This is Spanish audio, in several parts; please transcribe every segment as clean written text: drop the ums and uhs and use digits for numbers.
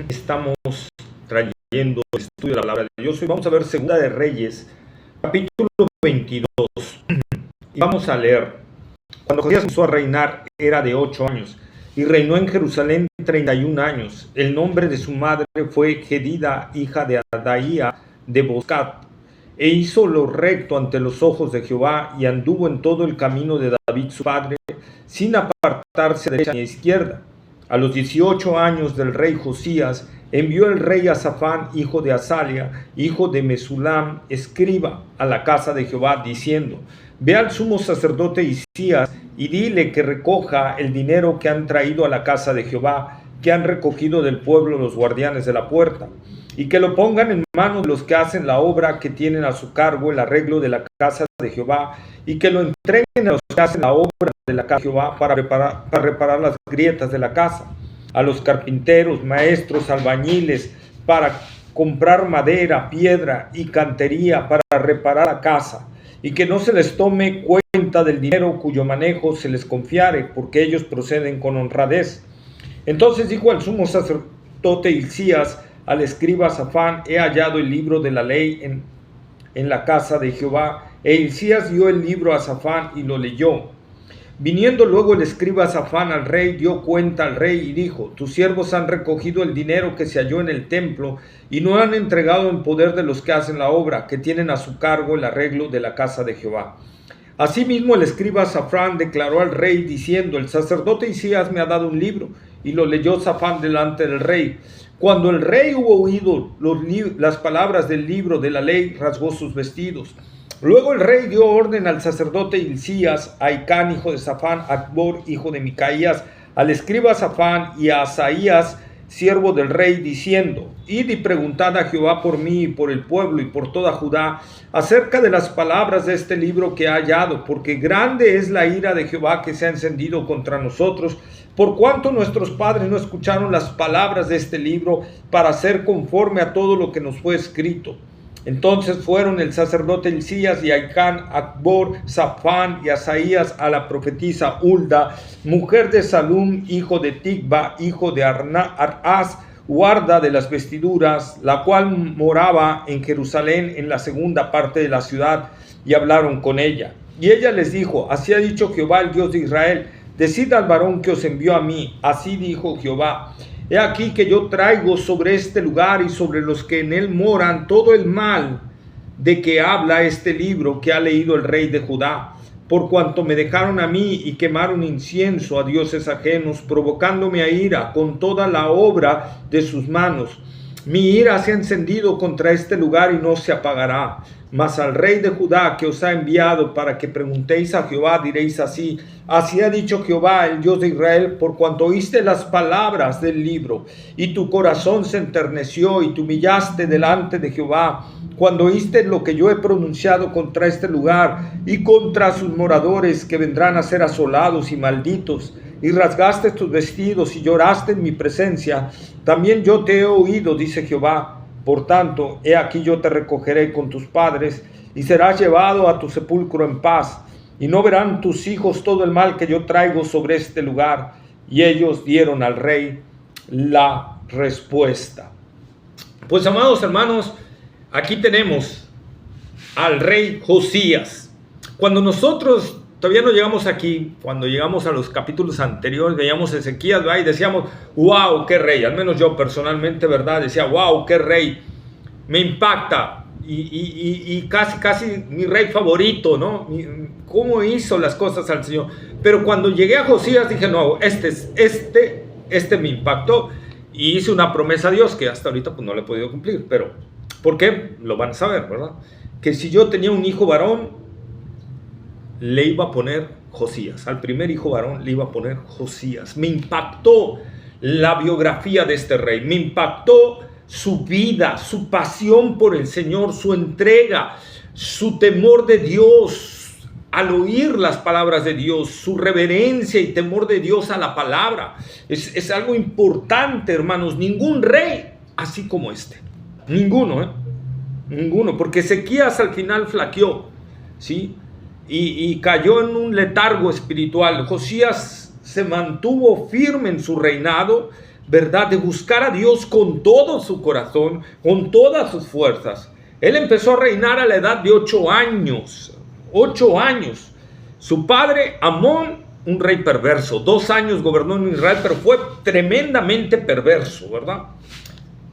Estamos trayendo el estudio de la palabra de Dios y vamos a ver Segunda de Reyes, capítulo 22. Y vamos a leer. Cuando Josías comenzó a reinar era de 8 años y reinó en Jerusalén 31 años. El nombre de su madre fue Jedida, hija de Adaía de Boscat. E hizo lo recto ante los ojos de Jehová y anduvo en todo el camino de David su padre, sin apartarse a derecha ni a izquierda. A los 18 años del rey Josías, envió el rey a Safán, hijo de Asalia, hijo de Mesulam, escriba, a la casa de Jehová, diciendo: Ve al sumo sacerdote Hilcías y dile que recoja el dinero que han traído a la casa de Jehová, que han recogido del pueblo los guardianes de la puerta, y que lo pongan en manos de los que hacen la obra, que tienen a su cargo el arreglo de la casa de Jehová, y que lo entreguen a los que hacen la obra de la casa de Jehová para reparar las grietas de la casa, a los carpinteros, maestros, albañiles, para comprar madera, piedra y cantería para reparar la casa, y que no se les tome cuenta del dinero cuyo manejo se les confiare, porque ellos proceden con honradez. Entonces dijo al sumo sacerdote Hilcías al escriba Safán: He hallado el libro de la ley en la casa de Jehová. E Hilcías dio el libro a Safán y lo leyó. Viniendo luego el escriba Safán al rey, dio cuenta al rey y dijo: Tus siervos han recogido el dinero que se halló en el templo y no han entregado en poder de los que hacen la obra, que tienen a su cargo el arreglo de la casa de Jehová. Asimismo el escriba Safán declaró al rey diciendo: El sacerdote Hilcías me ha dado un libro. Y lo leyó Safán delante del rey. Cuando el rey hubo oído las palabras del libro de la ley, rasgó sus vestidos. Luego el rey dio orden al sacerdote Hilcías, a Icán, hijo de Safán, a Acbor, hijo de Micaías, al escriba Safán y a Asaías, siervo del rey, diciendo: Id y preguntad a Jehová por mí y por el pueblo y por toda Judá acerca de las palabras de este libro que ha hallado, porque grande es la ira de Jehová que se ha encendido contra nosotros, por cuanto nuestros padres no escucharon las palabras de este libro para hacer conforme a todo lo que nos fue escrito. Entonces fueron el sacerdote Hilcías y Aicán, Acbor, Safán y Asaías a la profetisa Hulda, mujer de Salum, hijo de Ticba, hijo de Arás, guarda de las vestiduras, la cual moraba en Jerusalén en la segunda parte de la ciudad, y hablaron con ella. Y ella les dijo: Así ha dicho Jehová, el Dios de Israel: Decid al varón que os envió a mí, así dijo Jehová: He aquí que yo traigo sobre este lugar y sobre los que en él moran todo el mal de que habla este libro que ha leído el rey de Judá, por cuanto me dejaron a mí y quemaron incienso a dioses ajenos, provocándome a ira con toda la obra de sus manos. Mi ira se ha encendido contra este lugar y no se apagará. Mas al rey de Judá que os ha enviado para que preguntéis a Jehová, diréis así: Así ha dicho Jehová, el Dios de Israel, por cuanto oíste las palabras del libro, y tu corazón se enterneció, y te humillaste delante de Jehová, cuando oíste lo que yo he pronunciado contra este lugar, y contra sus moradores, que vendrán a ser asolados y malditos, y rasgaste tus vestidos, y lloraste en mi presencia, también yo te he oído, dice Jehová. Por tanto, he aquí yo te recogeré con tus padres, y serás llevado a tu sepulcro en paz, y no verán tus hijos todo el mal que yo traigo sobre este lugar. Y ellos dieron al rey la respuesta. Pues, amados hermanos, aquí tenemos al rey Josías. Cuando nosotros todavía no llegamos aquí, cuando llegamos a los capítulos anteriores, veíamos Ezequías, ¿verdad? Y decíamos: wow, qué rey. Al menos yo personalmente, ¿verdad? Decía: wow, qué rey. Me impacta. Y casi mi rey favorito, ¿no? Cómo hizo las cosas al Señor. Pero cuando llegué a Josías dije: no, este me impactó. Y hice una promesa a Dios que hasta ahorita pues no le he podido cumplir. Pero, ¿por qué? Lo van a saber, ¿verdad? Que si yo tenía un hijo varón, le iba a poner Josías. Al primer hijo varón le iba a poner Josías. Me impactó la biografía de este rey. Me impactó su vida, su pasión por el Señor, su entrega, su temor de Dios al oír las palabras de Dios, su reverencia y temor de Dios a la palabra. Es algo importante, hermanos. Ningún rey así como este. Ninguno, Ninguno. Porque Ezequías al final flaqueó, ¿sí? Y cayó en un letargo espiritual. Josías se mantuvo firme en su reinado, ¿verdad?, de buscar a Dios con todo su corazón, con todas sus fuerzas. Él empezó a reinar a la edad de 8 años. 8 años. Su padre, Amón, un rey perverso. 2 años gobernó en Israel, pero fue tremendamente perverso, ¿verdad?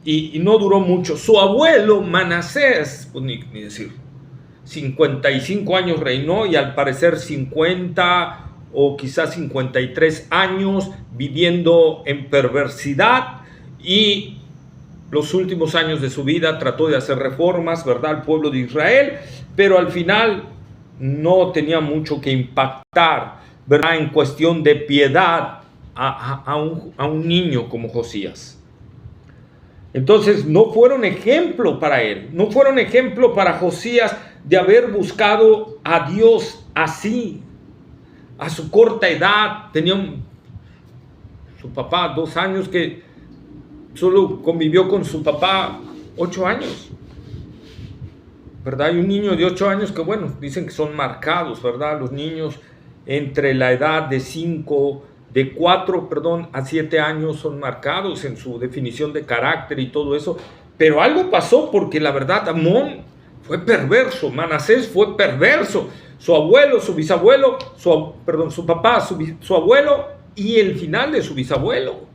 Y no duró mucho. Su abuelo, Manasés, pues ni decir, 55 años reinó, y al parecer 50 o quizás 53 años viviendo en perversidad, y los últimos años de su vida trató de hacer reformas, ¿verdad?, al pueblo de Israel, pero al final no tenía mucho que impactar, ¿verdad?, en cuestión de piedad a un niño como Josías. Entonces no fueron ejemplo para él, no fueron ejemplo para Josías de haber buscado a Dios así, a su corta edad. Tenía su papá 2 años, que solo convivió con su papá 8 años, ¿verdad? Y un niño de 8 años que, bueno, dicen que son marcados, ¿verdad? Los niños entre la edad de 4 a 7 años son marcados en su definición de carácter y todo eso. Pero algo pasó, porque la verdad, Amón fue perverso, Manasés fue perverso, su abuelo, su bisabuelo, su papá, su abuelo, y el final de su bisabuelo.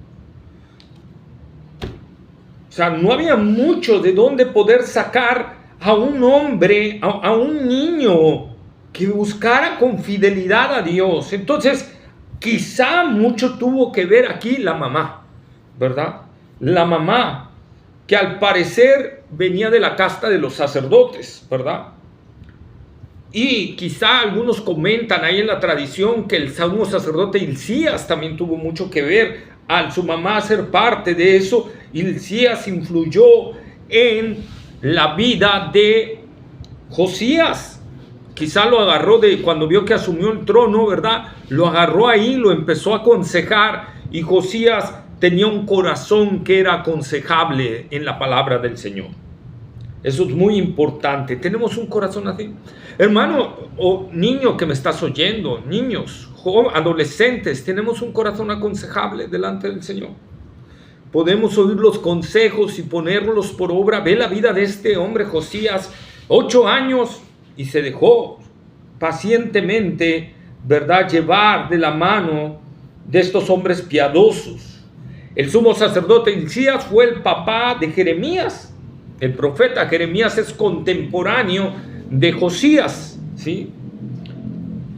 O sea, no había mucho de dónde poder sacar a un hombre, a un niño que buscara con fidelidad a Dios. Entonces, quizá mucho tuvo que ver aquí la mamá, ¿verdad? La mamá, que al parecer venía de la casta de los sacerdotes, ¿verdad? Y quizá algunos comentan ahí en la tradición que el sumo sacerdote Hilcías también tuvo mucho que ver al su mamá ser parte de eso. Hilcías influyó en la vida de Josías. Quizá lo agarró de cuando vio que asumió el trono, ¿verdad? Lo agarró ahí, lo empezó a aconsejar, y Josías tenía un corazón que era aconsejable en la palabra del Señor. Eso es muy importante. Tenemos un corazón así. Hermano o niño que me estás oyendo, niños, adolescentes, tenemos un corazón aconsejable delante del Señor. Podemos oír los consejos y ponerlos por obra. Ve la vida de este hombre Josías, 8 años, y se dejó pacientemente, ¿verdad?, llevar de la mano de estos hombres piadosos. El sumo sacerdote Hilcías fue el papá de Jeremías. El profeta Jeremías es contemporáneo de Josías, ¿sí?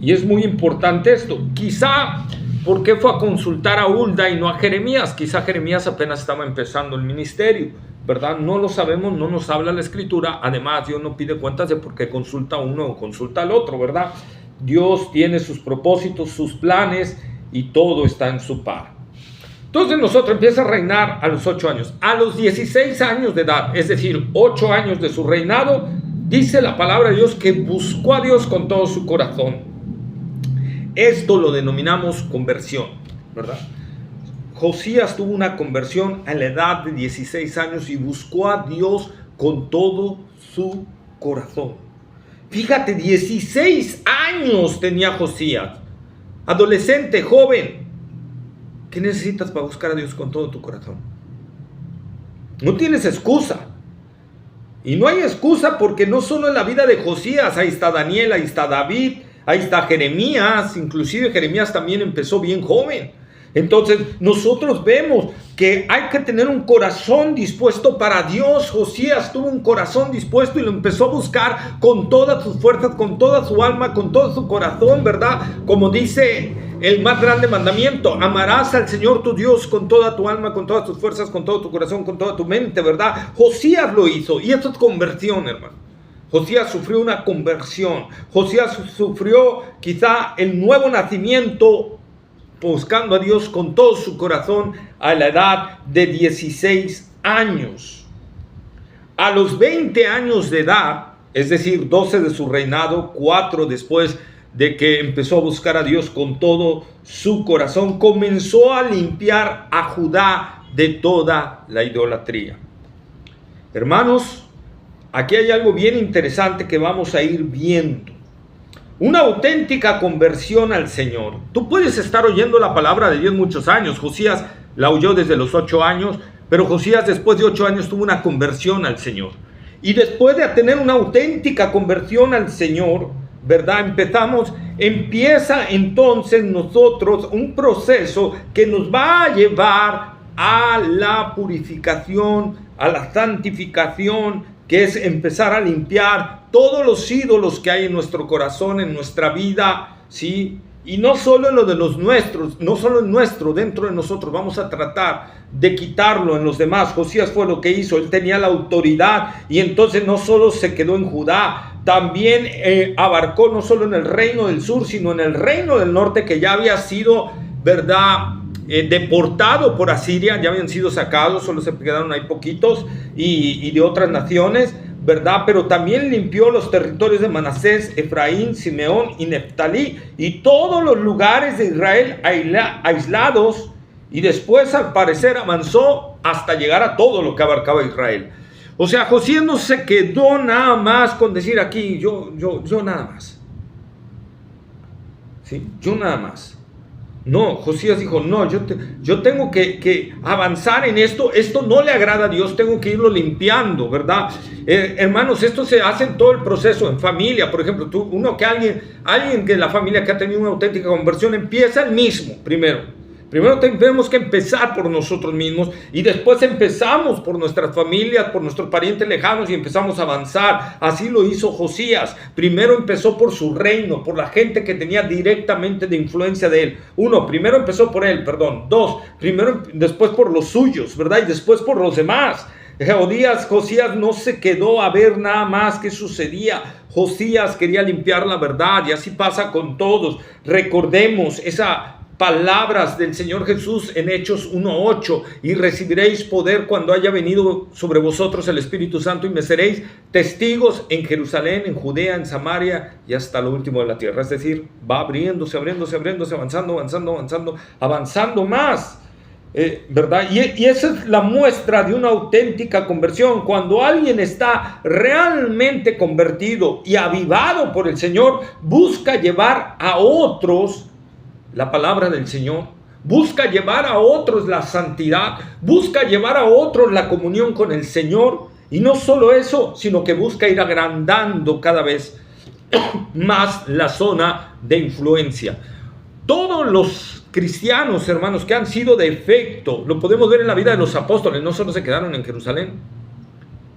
Y es muy importante esto. Quizá, ¿por qué fue a consultar a Hulda y no a Jeremías? Quizá Jeremías apenas estaba empezando el ministerio, ¿verdad? No lo sabemos, no nos habla la Escritura. Además, Dios no pide cuentas de por qué consulta a uno o consulta al otro, ¿verdad? Dios tiene sus propósitos, sus planes, y todo está en su par. Entonces nosotros empieza a reinar a los 8 años. A los 16 años de edad, es decir, 8 años de su reinado, dice la palabra de Dios que buscó a Dios con todo su corazón. Esto lo denominamos conversión, ¿verdad? Josías tuvo una conversión a la edad de 16 años y buscó a Dios con todo su corazón. Fíjate, 16 años tenía Josías, adolescente, joven. ¿Qué necesitas para buscar a Dios con todo tu corazón? No tienes excusa. Y no hay excusa, porque no solo en la vida de Josías, ahí está Daniel, ahí está David, ahí está Jeremías. Inclusive Jeremías también empezó bien joven. Entonces nosotros vemos que hay que tener un corazón dispuesto para Dios. Josías tuvo un corazón dispuesto y lo empezó a buscar con todas sus fuerzas, con toda su alma, con todo su corazón, ¿verdad? Como dice el más grande mandamiento: amarás al Señor tu Dios con toda tu alma, con todas tus fuerzas, con todo tu corazón, con toda tu mente, ¿verdad? Josías lo hizo, y esto es conversión, hermano. Josías sufrió una conversión. Josías sufrió quizá el nuevo nacimiento, buscando a Dios con todo su corazón a la edad de 16 años. A los 20 años de edad, es decir, 12 de su reinado, 4 después de que empezó a buscar a Dios con todo su corazón, comenzó a limpiar a Judá de toda la idolatría. Hermanos, aquí hay algo bien interesante que vamos a ir viendo. Una auténtica conversión al Señor. Tú puedes estar oyendo la palabra de Dios muchos años. Josías la oyó desde los 8 años, pero Josías después de 8 años tuvo una conversión al Señor. Y después de tener una auténtica conversión al Señor, ¿verdad? Empieza entonces nosotros un proceso que nos va a llevar a la purificación, a la santificación, que es empezar a limpiar todos los ídolos que hay en nuestro corazón, en nuestra vida, ¿sí? Y no solo en lo de los nuestros, no solo en nuestro, dentro de nosotros, vamos a tratar de quitarlo en los demás. Josías fue lo que hizo, él tenía la autoridad y entonces no solo se quedó en Judá, también abarcó no solo en el reino del sur, sino en el reino del norte, que ya había sido, ¿verdad?, deportado por Asiria, ya habían sido sacados, solo se quedaron ahí poquitos, y de otras naciones, ¿verdad? Pero también limpió los territorios de Manasés, Efraín, Simeón y Neftalí, y todos los lugares de Israel aislados, y después al parecer avanzó hasta llegar a todo lo que abarcaba Israel. O sea, Josías no se quedó nada más con decir aquí, yo nada más. ¿Sí? Yo nada más. No, Josías dijo, no, yo tengo que avanzar en esto no le agrada a Dios, tengo que irlo limpiando, ¿verdad? Hermanos, esto se hace en todo el proceso, en familia, por ejemplo, alguien de la familia que ha tenido una auténtica conversión, empieza el mismo, primero tenemos que empezar por nosotros mismos y después empezamos por nuestras familias, por nuestros parientes lejanos y empezamos a avanzar. Así lo hizo Josías. Primero empezó por su reino, por la gente que tenía directamente de influencia de él. Primero empezó por él, perdón. Después por los suyos, ¿verdad? Y después por los demás. Josías no se quedó a ver nada más qué sucedía. Josías quería limpiar la verdad y así pasa con todos. Recordemos esa palabras del Señor Jesús en Hechos 1:8, y recibiréis poder cuando haya venido sobre vosotros el Espíritu Santo y me seréis testigos en Jerusalén, en Judea, en Samaria y hasta lo último de la tierra. Es decir, va abriéndose, avanzando más, ¿verdad? Y esa es la muestra de una auténtica conversión. Cuando alguien está realmente convertido y avivado por el Señor, busca llevar a otros la palabra del Señor, busca llevar a otros la santidad, busca llevar a otros la comunión con el Señor, y no solo eso, sino que busca ir agrandando cada vez más la zona de influencia. Todos los cristianos, hermanos, que han sido de efecto, lo podemos ver en la vida de los apóstoles, no solo se quedaron en Jerusalén,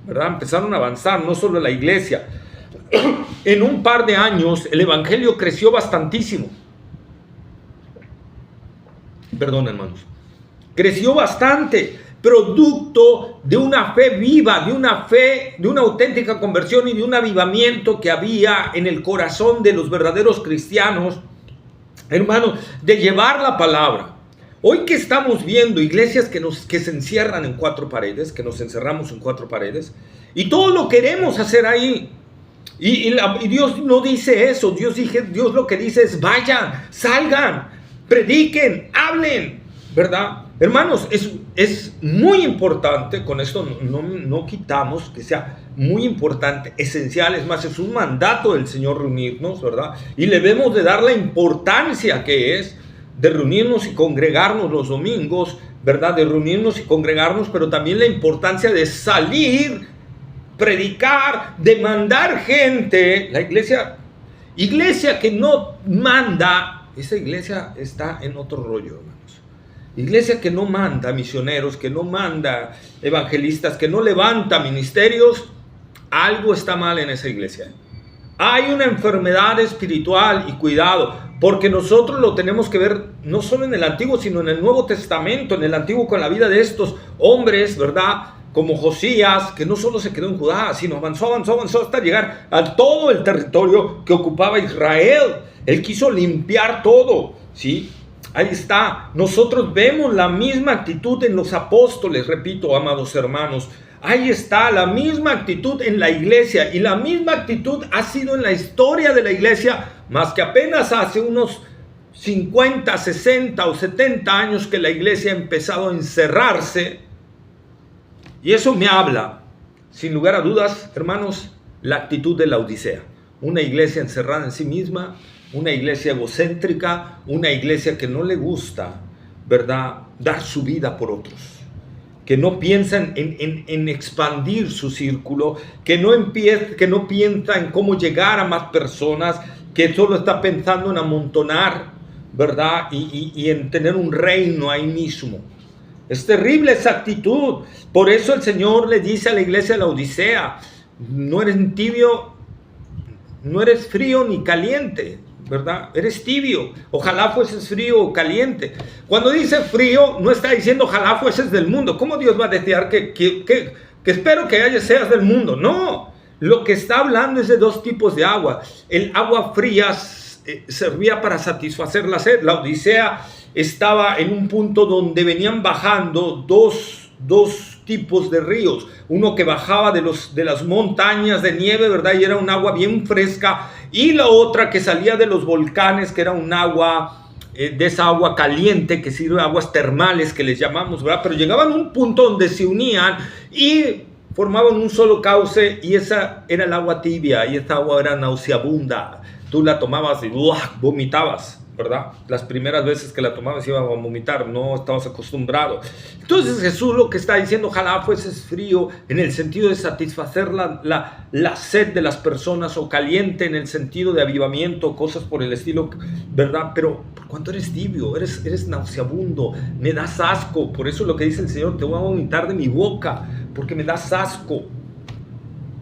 ¿verdad? Empezaron a avanzar, no solo la iglesia. En un par de años el evangelio creció bastantísimo. Perdón, hermanos. Creció bastante, producto de una fe viva, de una auténtica conversión y de un avivamiento que había en el corazón de los verdaderos cristianos, hermanos, de llevar la palabra. Hoy que estamos viendo iglesias que se encierran en 4 paredes, que nos encerramos en 4 paredes, y todo lo queremos hacer ahí. Y Dios no dice eso. Dios lo que dice es: vayan, salgan, prediquen, hablen, ¿verdad? Hermanos, es muy importante, con esto no quitamos que sea muy importante, esencial, es más, es un mandato del Señor reunirnos, ¿verdad? Y le debemos de dar la importancia que es de reunirnos y congregarnos los domingos, ¿verdad? De reunirnos y congregarnos, pero también la importancia de salir, predicar, de mandar gente. La iglesia que no manda, esa iglesia está en otro rollo, hermanos. Iglesia que no manda misioneros, que no manda evangelistas, que no levanta ministerios, algo está mal en esa iglesia. Hay una enfermedad espiritual y cuidado, porque nosotros lo tenemos que ver no solo en el Antiguo, sino en el Nuevo Testamento. En el Antiguo, con la vida de estos hombres, ¿verdad?, como Josías, que no solo se quedó en Judá, sino avanzó hasta llegar a todo el territorio que ocupaba Israel. Él quiso limpiar todo, ¿sí? Ahí está. Nosotros vemos la misma actitud en los apóstoles, repito, amados hermanos. Ahí está la misma actitud en la iglesia, y la misma actitud ha sido en la historia de la iglesia, más que apenas hace unos 50, 60 o 70 años que la iglesia ha empezado a encerrarse. Y eso me habla, sin lugar a dudas, hermanos, la actitud de la Odisea. Una iglesia encerrada en sí misma, una iglesia egocéntrica, una iglesia que no le gusta, ¿verdad?, dar su vida por otros, que no piensan en expandir su círculo, que no piensa en cómo llegar a más personas, que solo está pensando en amontonar, ¿verdad?, y en tener un reino ahí mismo. Es terrible esa actitud. Por eso el Señor le dice a la iglesia de la Odisea: no eres tibio, no eres frío ni caliente, ¿verdad? Eres tibio. Ojalá fueses frío o caliente. Cuando dice frío, no está diciendo ojalá fueses del mundo. ¿Cómo Dios va a desear que espero que seas del mundo? No. Lo que está hablando es de dos tipos de agua. El agua fría servía para satisfacer la sed. La Odisea estaba en un punto donde venían bajando dos tipos de ríos. Uno que bajaba de las montañas de nieve, ¿verdad?, y era un agua bien fresca, y la otra que salía de los volcanes, que era un agua, de esa agua caliente que sirve, aguas termales que les llamamos, ¿verdad? Pero llegaban a un punto donde se unían y formaban un solo cauce, y esa era el agua tibia, y esta agua era nauseabunda. Tú la tomabas y vomitabas, ¿verdad? Las primeras veces que la tomabas ibas a vomitar, no estabas acostumbrado. Entonces Jesús lo que está diciendo: ojalá fueses frío en el sentido de satisfacer la sed de las personas, o caliente en el sentido de avivamiento, cosas por el estilo, ¿verdad? Pero por cuanto eres tibio, eres nauseabundo, me das asco. Por eso lo que dice el Señor: te voy a vomitar de mi boca, porque me das asco.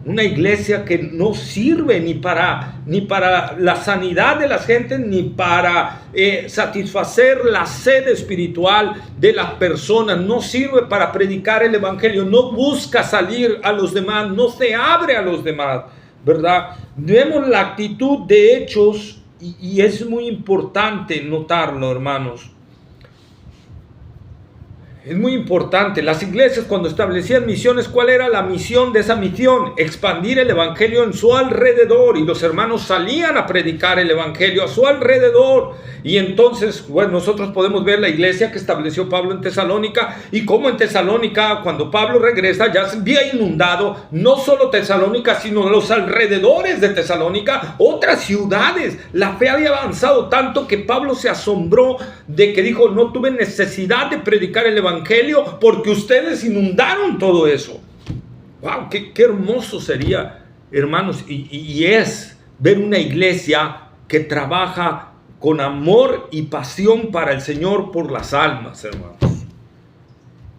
Una iglesia que no sirve ni para la sanidad de las gentes, ni para satisfacer la sed espiritual de las personas. No sirve para predicar el evangelio, no busca salir a los demás, no se abre a los demás, ¿verdad? Vemos la actitud de Hechos, y es muy importante notarlo, hermanos. Es muy importante. Las iglesias, cuando establecían misiones, ¿cuál era la misión de esa misión? Expandir el evangelio en su alrededor, y los hermanos salían a predicar el evangelio a su alrededor. Y entonces, bueno, nosotros podemos ver la iglesia que estableció Pablo en Tesalónica, y cómo en Tesalónica, cuando Pablo regresa, ya se había inundado no solo Tesalónica, sino los alrededores de Tesalónica, otras ciudades. La fe había avanzado tanto que Pablo se asombró de que dijo: no tuve necesidad de predicar el evangelio porque ustedes inundaron todo eso. ¡Wow! ¡Qué hermoso sería, hermanos! Y es ver una iglesia que trabaja con amor y pasión para el Señor por las almas, hermanos.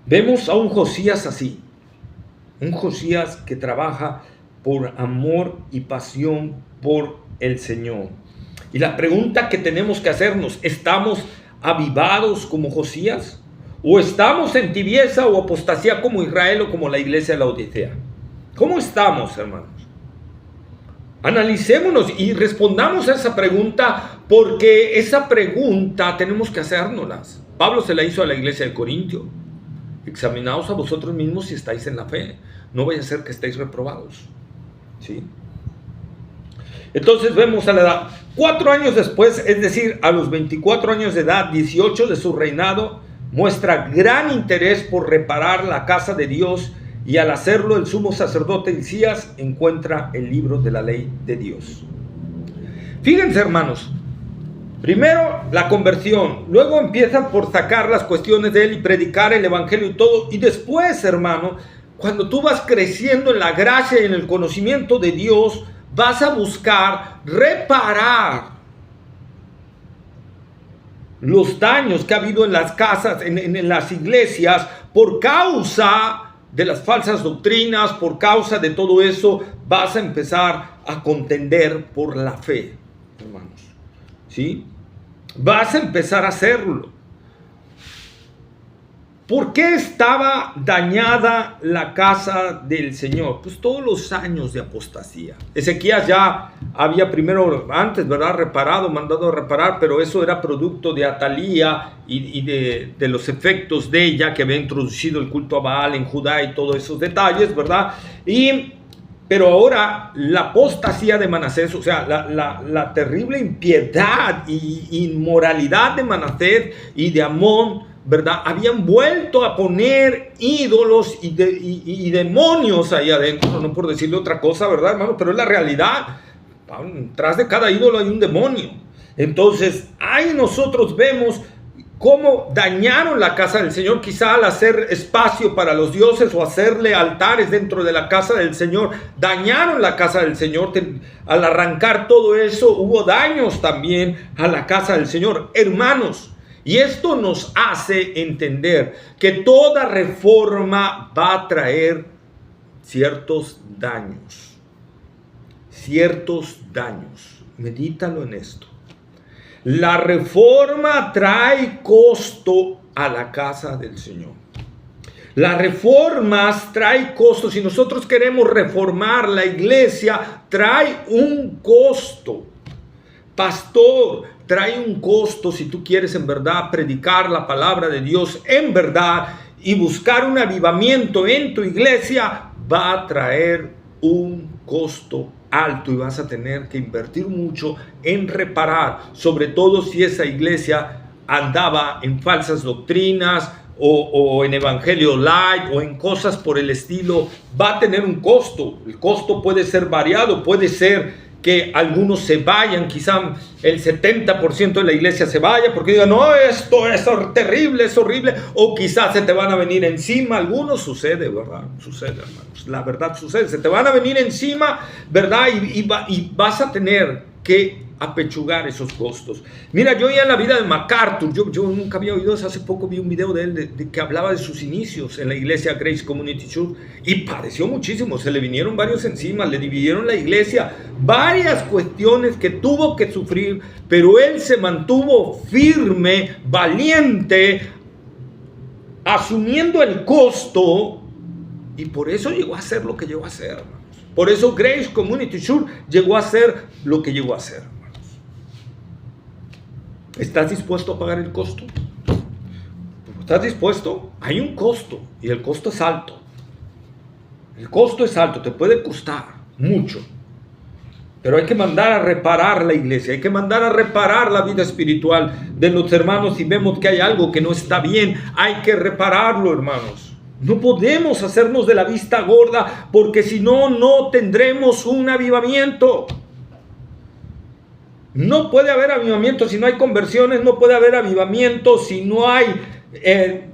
Vemos a un Josías así, un Josías que trabaja por amor y pasión por el Señor. Y la pregunta que tenemos que hacernos: ¿estamos avivados como Josías? ¿O estamos en tibieza o apostasía como Israel o como la iglesia de la Odisea? ¿Cómo estamos, hermanos? Analicémonos y respondamos a esa pregunta, porque esa pregunta tenemos que hacérnoslas. Pablo se la hizo a la iglesia de Corintio: examinaos a vosotros mismos si estáis en la fe, no vaya a ser que estéis reprobados. ¿Sí? Entonces vemos a la edad, 4 años después, es decir, a los 24 años de edad, 18 de su reinado, muestra gran interés por reparar la casa de Dios, y al hacerlo el sumo sacerdote Hilcías encuentra el libro de la ley de Dios. Fíjense, hermanos, primero la conversión, luego empiezan por sacar las cuestiones de él y predicar el evangelio y todo, y después, hermano, cuando tú vas creciendo en la gracia y en el conocimiento de Dios, vas a buscar reparar los daños que ha habido en las casas, en las iglesias, por causa de las falsas doctrinas, por causa de todo eso. Vas a empezar a contender por la fe, hermanos. ¿Sí? Vas a empezar a hacerlo. ¿Por qué estaba dañada la casa del Señor? Pues todos los años de apostasía. Ezequías ya había antes, ¿verdad?, mandado a reparar, pero eso era producto de Atalía y de los efectos de ella, que había introducido el culto a Baal en Judá y todos esos detalles, ¿verdad? Pero ahora la apostasía de Manasés, o sea, la terrible impiedad y inmoralidad de Manasés y de Amón, ¿verdad?, habían vuelto a poner ídolos y demonios ahí adentro, no por decirle otra cosa, ¿verdad, hermano? Pero es la realidad. Tras de cada ídolo hay un demonio. Entonces, ahí nosotros vemos cómo dañaron la casa del Señor, quizá al hacer espacio para los dioses o hacerle altares dentro de la casa del Señor, dañaron la casa del Señor. Al arrancar todo eso, hubo daños también a la casa del Señor. Hermanos, y esto nos hace entender que toda reforma va a traer ciertos daños. Ciertos daños. Medítalo en esto. La reforma trae costo a la casa del Señor. Las reformas traen costo. Si nosotros queremos reformar la iglesia, trae un costo. Pastor, trae un costo si tú quieres en verdad predicar la palabra de Dios en verdad y buscar un avivamiento en tu iglesia, va a traer un costo alto y vas a tener que invertir mucho en reparar, sobre todo si esa iglesia andaba en falsas doctrinas o en evangelio light o en cosas por el estilo. Va a tener un costo. El costo puede ser variado, puede ser que algunos se vayan, quizá el 70% de la iglesia se vaya porque digan, no, esto es terrible, es horrible, o quizás se te van a venir encima. Algunos sucede, ¿verdad? Sucede, hermanos, la verdad sucede, se te van a venir encima, ¿verdad? Y vas a tener que apechugar esos costos. Mira, yo ya en la vida de MacArthur, yo nunca había oído eso. Hace poco vi un video de él de que hablaba de sus inicios en la iglesia Grace Community Church y padeció muchísimo, se le vinieron varios encima, le dividieron la iglesia, varias cuestiones que tuvo que sufrir, pero él se mantuvo firme, valiente, asumiendo el costo, y por eso llegó a ser lo que llegó a ser, hermanos. Por eso Grace Community Church llegó a ser lo que llegó a ser. ¿Estás dispuesto a pagar el costo? ¿Estás dispuesto? Hay un costo y el costo es alto. El costo es alto, te puede costar mucho. Pero hay que mandar a reparar la iglesia, hay que mandar a reparar la vida espiritual de los hermanos. Si vemos que hay algo que no está bien, hay que repararlo, hermanos. No podemos hacernos de la vista gorda porque si no, no tendremos un avivamiento. No puede haber avivamiento si no hay conversiones, no puede haber avivamiento si no hay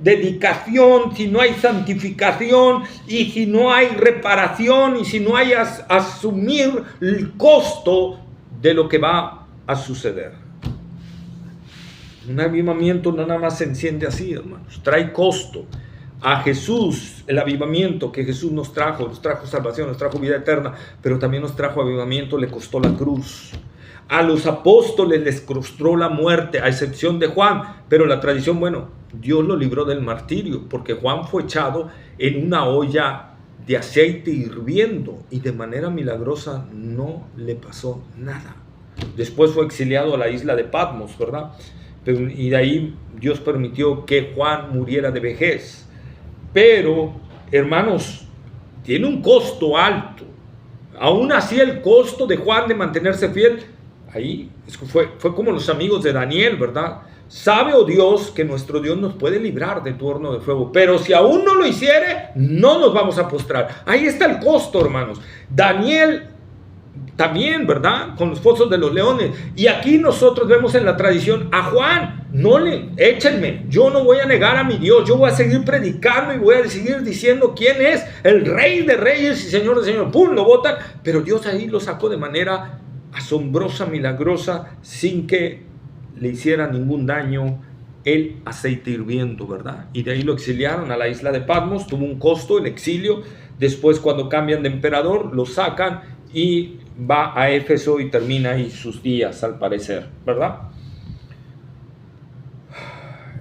dedicación, si no hay santificación y si no hay reparación y si no hay asumir el costo de lo que va a suceder. Un avivamiento no nada más se enciende así, hermanos, trae costo. A Jesús, el avivamiento que Jesús nos trajo salvación, nos trajo vida eterna, pero también nos trajo avivamiento, le costó la cruz. A los apóstoles les costó la muerte, a excepción de Juan, pero la tradición, bueno, Dios lo libró del martirio, porque Juan fue echado en una olla de aceite hirviendo y de manera milagrosa no le pasó nada. Después fue exiliado a la isla de Patmos, ¿verdad? Y de ahí Dios permitió que Juan muriera de vejez. Pero, hermanos, tiene un costo alto. Aún así el costo de Juan de mantenerse fiel, ahí fue como los amigos de Daniel, ¿verdad? Sabe, oh Dios, que nuestro Dios nos puede librar de tu horno de fuego, pero si aún no lo hiciere, no nos vamos a postrar. Ahí está el costo, hermanos. Daniel también, ¿verdad? Con los fosos de los leones. Y aquí nosotros vemos en la tradición a Juan, échenme, yo no voy a negar a mi Dios, yo voy a seguir predicando y voy a seguir diciendo quién es el Rey de Reyes y Señor de Señores. ¡Pum! Lo botan, pero Dios ahí lo sacó de manera asombrosa, milagrosa, sin que le hiciera ningún daño el aceite hirviendo, ¿verdad? Y de ahí lo exiliaron a la isla de Patmos, tuvo un costo el exilio. Después, cuando cambian de emperador, lo sacan y va a Éfeso y termina ahí sus días, al parecer, ¿verdad?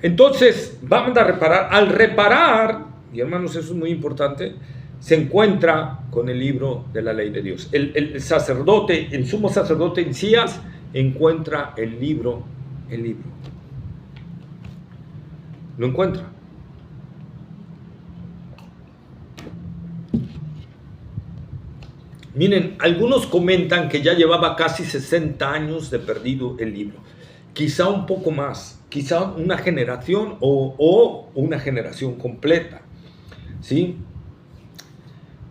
Entonces, vamos a reparar. Al reparar, y hermanos, eso es muy importante, se encuentra con el libro de la ley de Dios. El sacerdote, el sumo sacerdote Hilcías, encuentra el libro. Lo encuentra. Miren, algunos comentan que ya llevaba casi 60 años de perdido el libro. Quizá un poco más, quizá una generación o una generación completa. ¿Sí?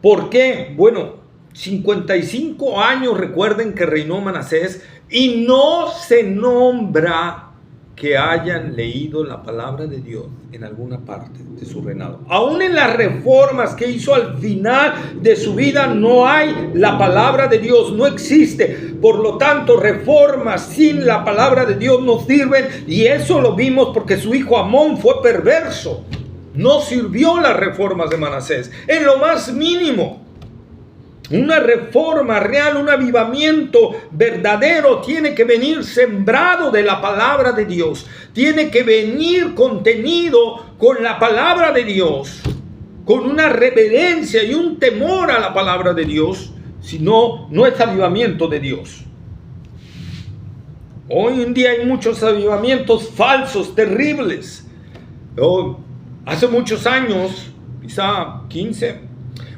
¿Por qué? Bueno, 55 años, recuerden que reinó Manasés y no se nombra que hayan leído la palabra de Dios en alguna parte de su reinado. Aún en las reformas que hizo al final de su vida no hay la palabra de Dios, no existe. Por lo tanto, reformas sin la palabra de Dios no sirven, y eso lo vimos porque su hijo Amón fue perverso. No sirvió las reformas de Manasés en lo más mínimo. Una reforma real, un avivamiento verdadero tiene que venir sembrado de la palabra de Dios. Tiene que venir contenido con la palabra de Dios, con una reverencia y un temor a la palabra de Dios. Si no, no es avivamiento de Dios. Hoy en día hay muchos avivamientos falsos, terribles. Hace muchos años, quizá 15,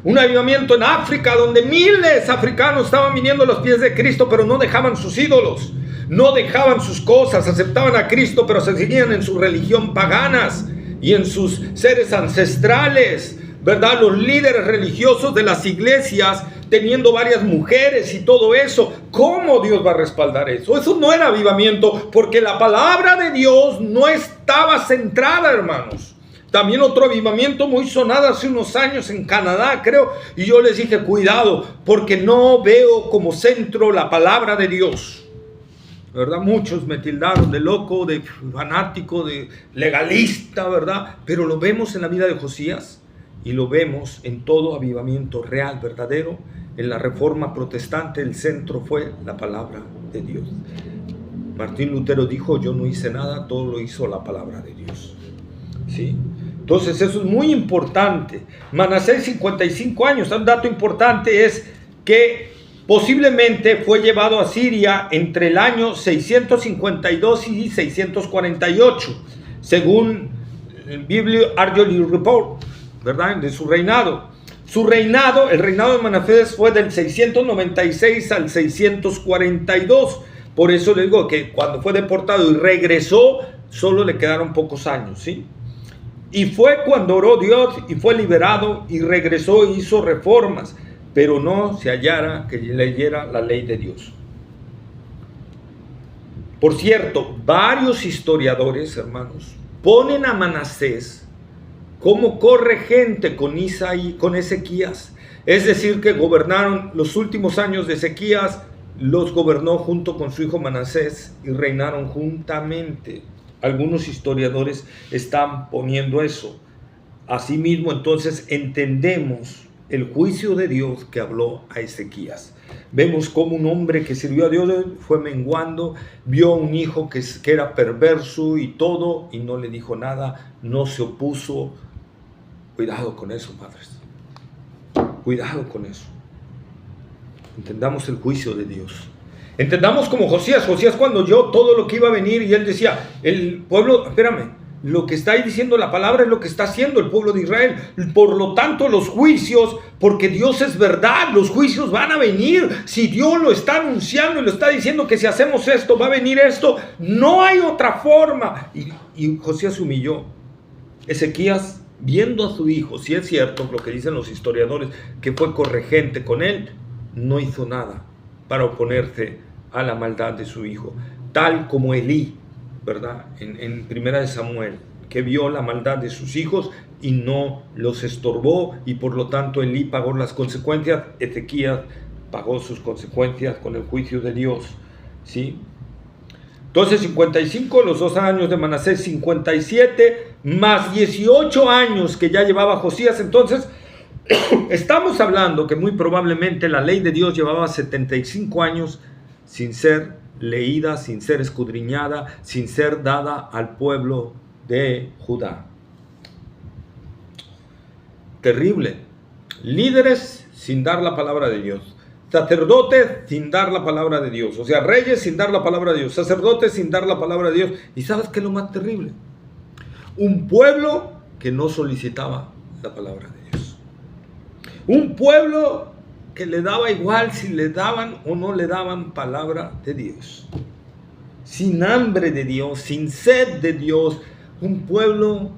un avivamiento en África donde miles de africanos estaban viniendo a los pies de Cristo, pero no dejaban sus ídolos, no dejaban sus cosas, aceptaban a Cristo, pero se seguían en su religión paganas y en sus seres ancestrales, ¿verdad? Los líderes religiosos de las iglesias teniendo varias mujeres y todo eso. ¿Cómo Dios va a respaldar eso? Eso no era avivamiento, porque la palabra de Dios no estaba centrada, hermanos. También otro avivamiento muy sonado hace unos años en Canadá, creo, y yo les dije, cuidado, porque no veo como centro la palabra de Dios, ¿verdad? Muchos me tildaron de loco, de fanático, de legalista, ¿verdad? Pero lo vemos en la vida de Josías y lo vemos en todo avivamiento real, verdadero. En la reforma protestante el centro fue la palabra de Dios. Martín Lutero dijo, yo no hice nada, todo lo hizo la palabra de Dios. ¿Sí? Entonces eso es muy importante. Manasés, 55 años. Un dato importante es que posiblemente fue llevado a Siria entre el año 652 y 648, según el Biblical Archaeological Report, ¿verdad? De su reinado. El reinado de Manasés fue del 696 al 642. Por eso le digo que cuando fue deportado y regresó, solo le quedaron pocos años, ¿sí? Y fue cuando oró Dios y fue liberado y regresó e hizo reformas, pero no se hallara que leyera la ley de Dios. Por cierto, varios historiadores, hermanos, ponen a Manasés como corregente con Isaías, con Ezequías. Es decir, que gobernaron los últimos años de Ezequías, los gobernó junto con su hijo Manasés y reinaron juntamente. Algunos historiadores están poniendo eso. Asimismo, entonces entendemos el juicio de Dios que habló a Ezequías. Vemos cómo un hombre que sirvió a Dios fue menguando, vio a un hijo que era perverso y todo, y no le dijo nada, no se opuso. Cuidado con eso, padres. Cuidado con eso. Entendamos el juicio de Dios. Entendamos como Josías cuando oyó todo lo que iba a venir y él decía, el pueblo, espérame, lo que está ahí diciendo la palabra es lo que está haciendo el pueblo de Israel. Por lo tanto, los juicios, porque Dios es verdad, los juicios van a venir. Si Dios lo está anunciando y lo está diciendo que si hacemos esto, va a venir esto, no hay otra forma. Y Josías se humilló. Ezequías, viendo a su hijo, si es cierto lo que dicen los historiadores, que fue corregente con él, no hizo nada para oponerse a la maldad de su hijo, tal como Elí, ¿verdad? En Primera de Samuel, que vio la maldad de sus hijos y no los estorbó, y por lo tanto Elí pagó las consecuencias. Ezequías pagó sus consecuencias con el juicio de Dios, ¿sí? Entonces 55, los 2 años de Manasés, 57, más 18 años que ya llevaba Josías. Entonces estamos hablando que muy probablemente la ley de Dios llevaba 75 años sin ser leída, sin ser escudriñada, sin ser dada al pueblo de Judá. Terrible. Líderes sin dar la palabra de Dios. Sacerdotes sin dar la palabra de Dios. O sea, reyes sin dar la palabra de Dios. Sacerdotes sin dar la palabra de Dios. ¿Y sabes qué es lo más terrible? Un pueblo que no solicitaba la palabra de Dios. Un pueblo que le daba igual si le daban o no le daban palabra de Dios. Sin hambre de Dios, sin sed de Dios. Un pueblo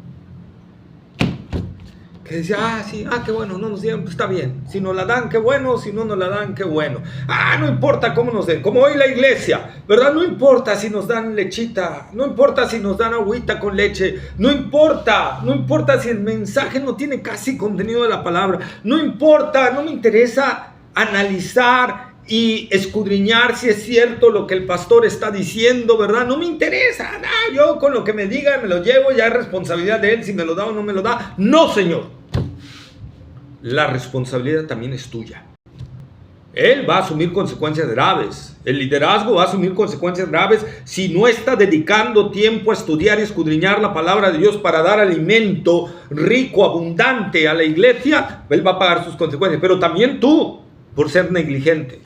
Que decía, sí, qué bueno, no nos dieron, pues está bien. Si nos la dan, qué bueno, si no nos la dan, qué bueno. No importa cómo nos den, como hoy la iglesia, ¿verdad? No importa si nos dan lechita, no importa si nos dan agüita con leche, no importa si el mensaje no tiene casi contenido de la palabra, no importa, no me interesa analizar y escudriñar si es cierto lo que el pastor está diciendo, ¿verdad? No me interesa, yo con lo que me diga me lo llevo, ya es responsabilidad de él si me lo da o no me lo da. No, Señor. La responsabilidad también es tuya. Él va a asumir consecuencias graves. El liderazgo va a asumir consecuencias graves si no está dedicando tiempo a estudiar y escudriñar la palabra de Dios para dar alimento rico, abundante a la iglesia. Él va a pagar sus consecuencias, pero también tú, por ser negligente.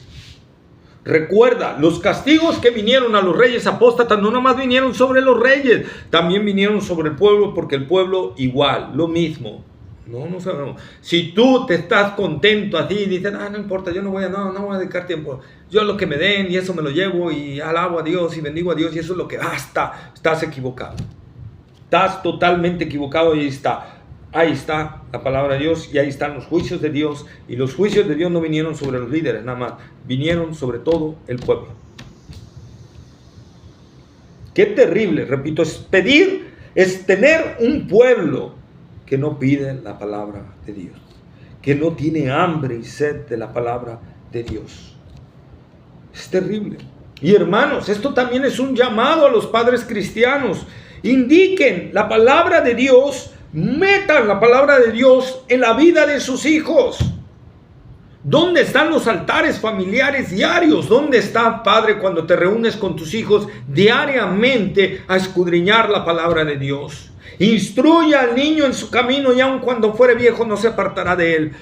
Recuerda, los castigos que vinieron a los reyes apóstatas no nomás vinieron sobre los reyes, también vinieron sobre el pueblo, porque el pueblo igual, lo mismo. No sabemos. Si tú te estás contento así y dices, no importa, yo no voy a dedicar tiempo, yo lo que me den y eso me lo llevo y alabo a Dios y bendigo a Dios y eso es lo que basta, estás equivocado. Estás totalmente equivocado y ahí está la palabra de Dios y ahí están los juicios de Dios, y los juicios de Dios no vinieron sobre los líderes nada más, vinieron sobre todo el pueblo. Qué terrible, repito, es tener un pueblo que no pide la palabra de Dios, que no tiene hambre y sed de la palabra de Dios. Es terrible. Y hermanos, esto también es un llamado a los padres cristianos. Indiquen la palabra de Dios, metan la palabra de Dios en la vida de sus hijos. ¿Dónde están los altares familiares diarios? ¿Dónde está, padre, cuando te reúnes con tus hijos diariamente a escudriñar la palabra de Dios? Instruye al niño en su camino y aun cuando fuere viejo no se apartará de él.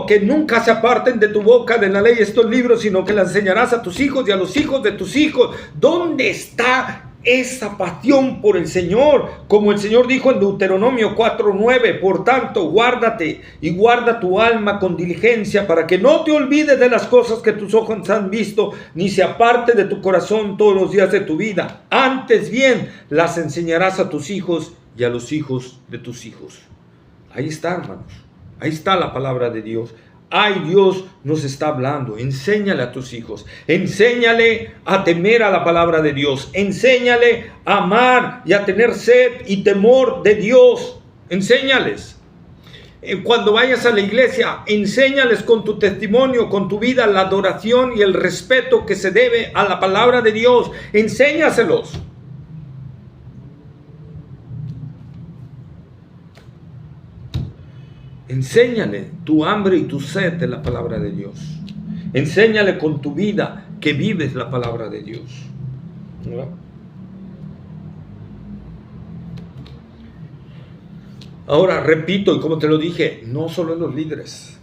Que nunca se aparten de tu boca de la ley estos libros, sino que la enseñarás a tus hijos y a los hijos de tus hijos. ¿Dónde está esa pasión por el Señor? Como el Señor dijo en Deuteronomio 4:9, por tanto, guárdate y guarda tu alma con diligencia para que no te olvides de las cosas que tus ojos han visto, ni se aparte de tu corazón todos los días de tu vida. Antes bien, las enseñarás a tus hijos y a los hijos de tus hijos. Ahí está, hermanos. Ahí está la palabra de Dios. Dios nos está hablando. Enséñale a tus hijos. Enséñale a temer a la palabra de Dios. Enséñale a amar y a tener sed y temor de Dios. Enséñales. Cuando vayas a la iglesia, enséñales con tu testimonio, con tu vida, la adoración y el respeto que se debe a la palabra de Dios. Enséñaselos. Enséñale tu hambre y tu sed de la palabra de Dios. Enséñale con tu vida que vives la palabra de Dios. ¿No? Ahora, repito, y como te lo dije, no solo en los líderes.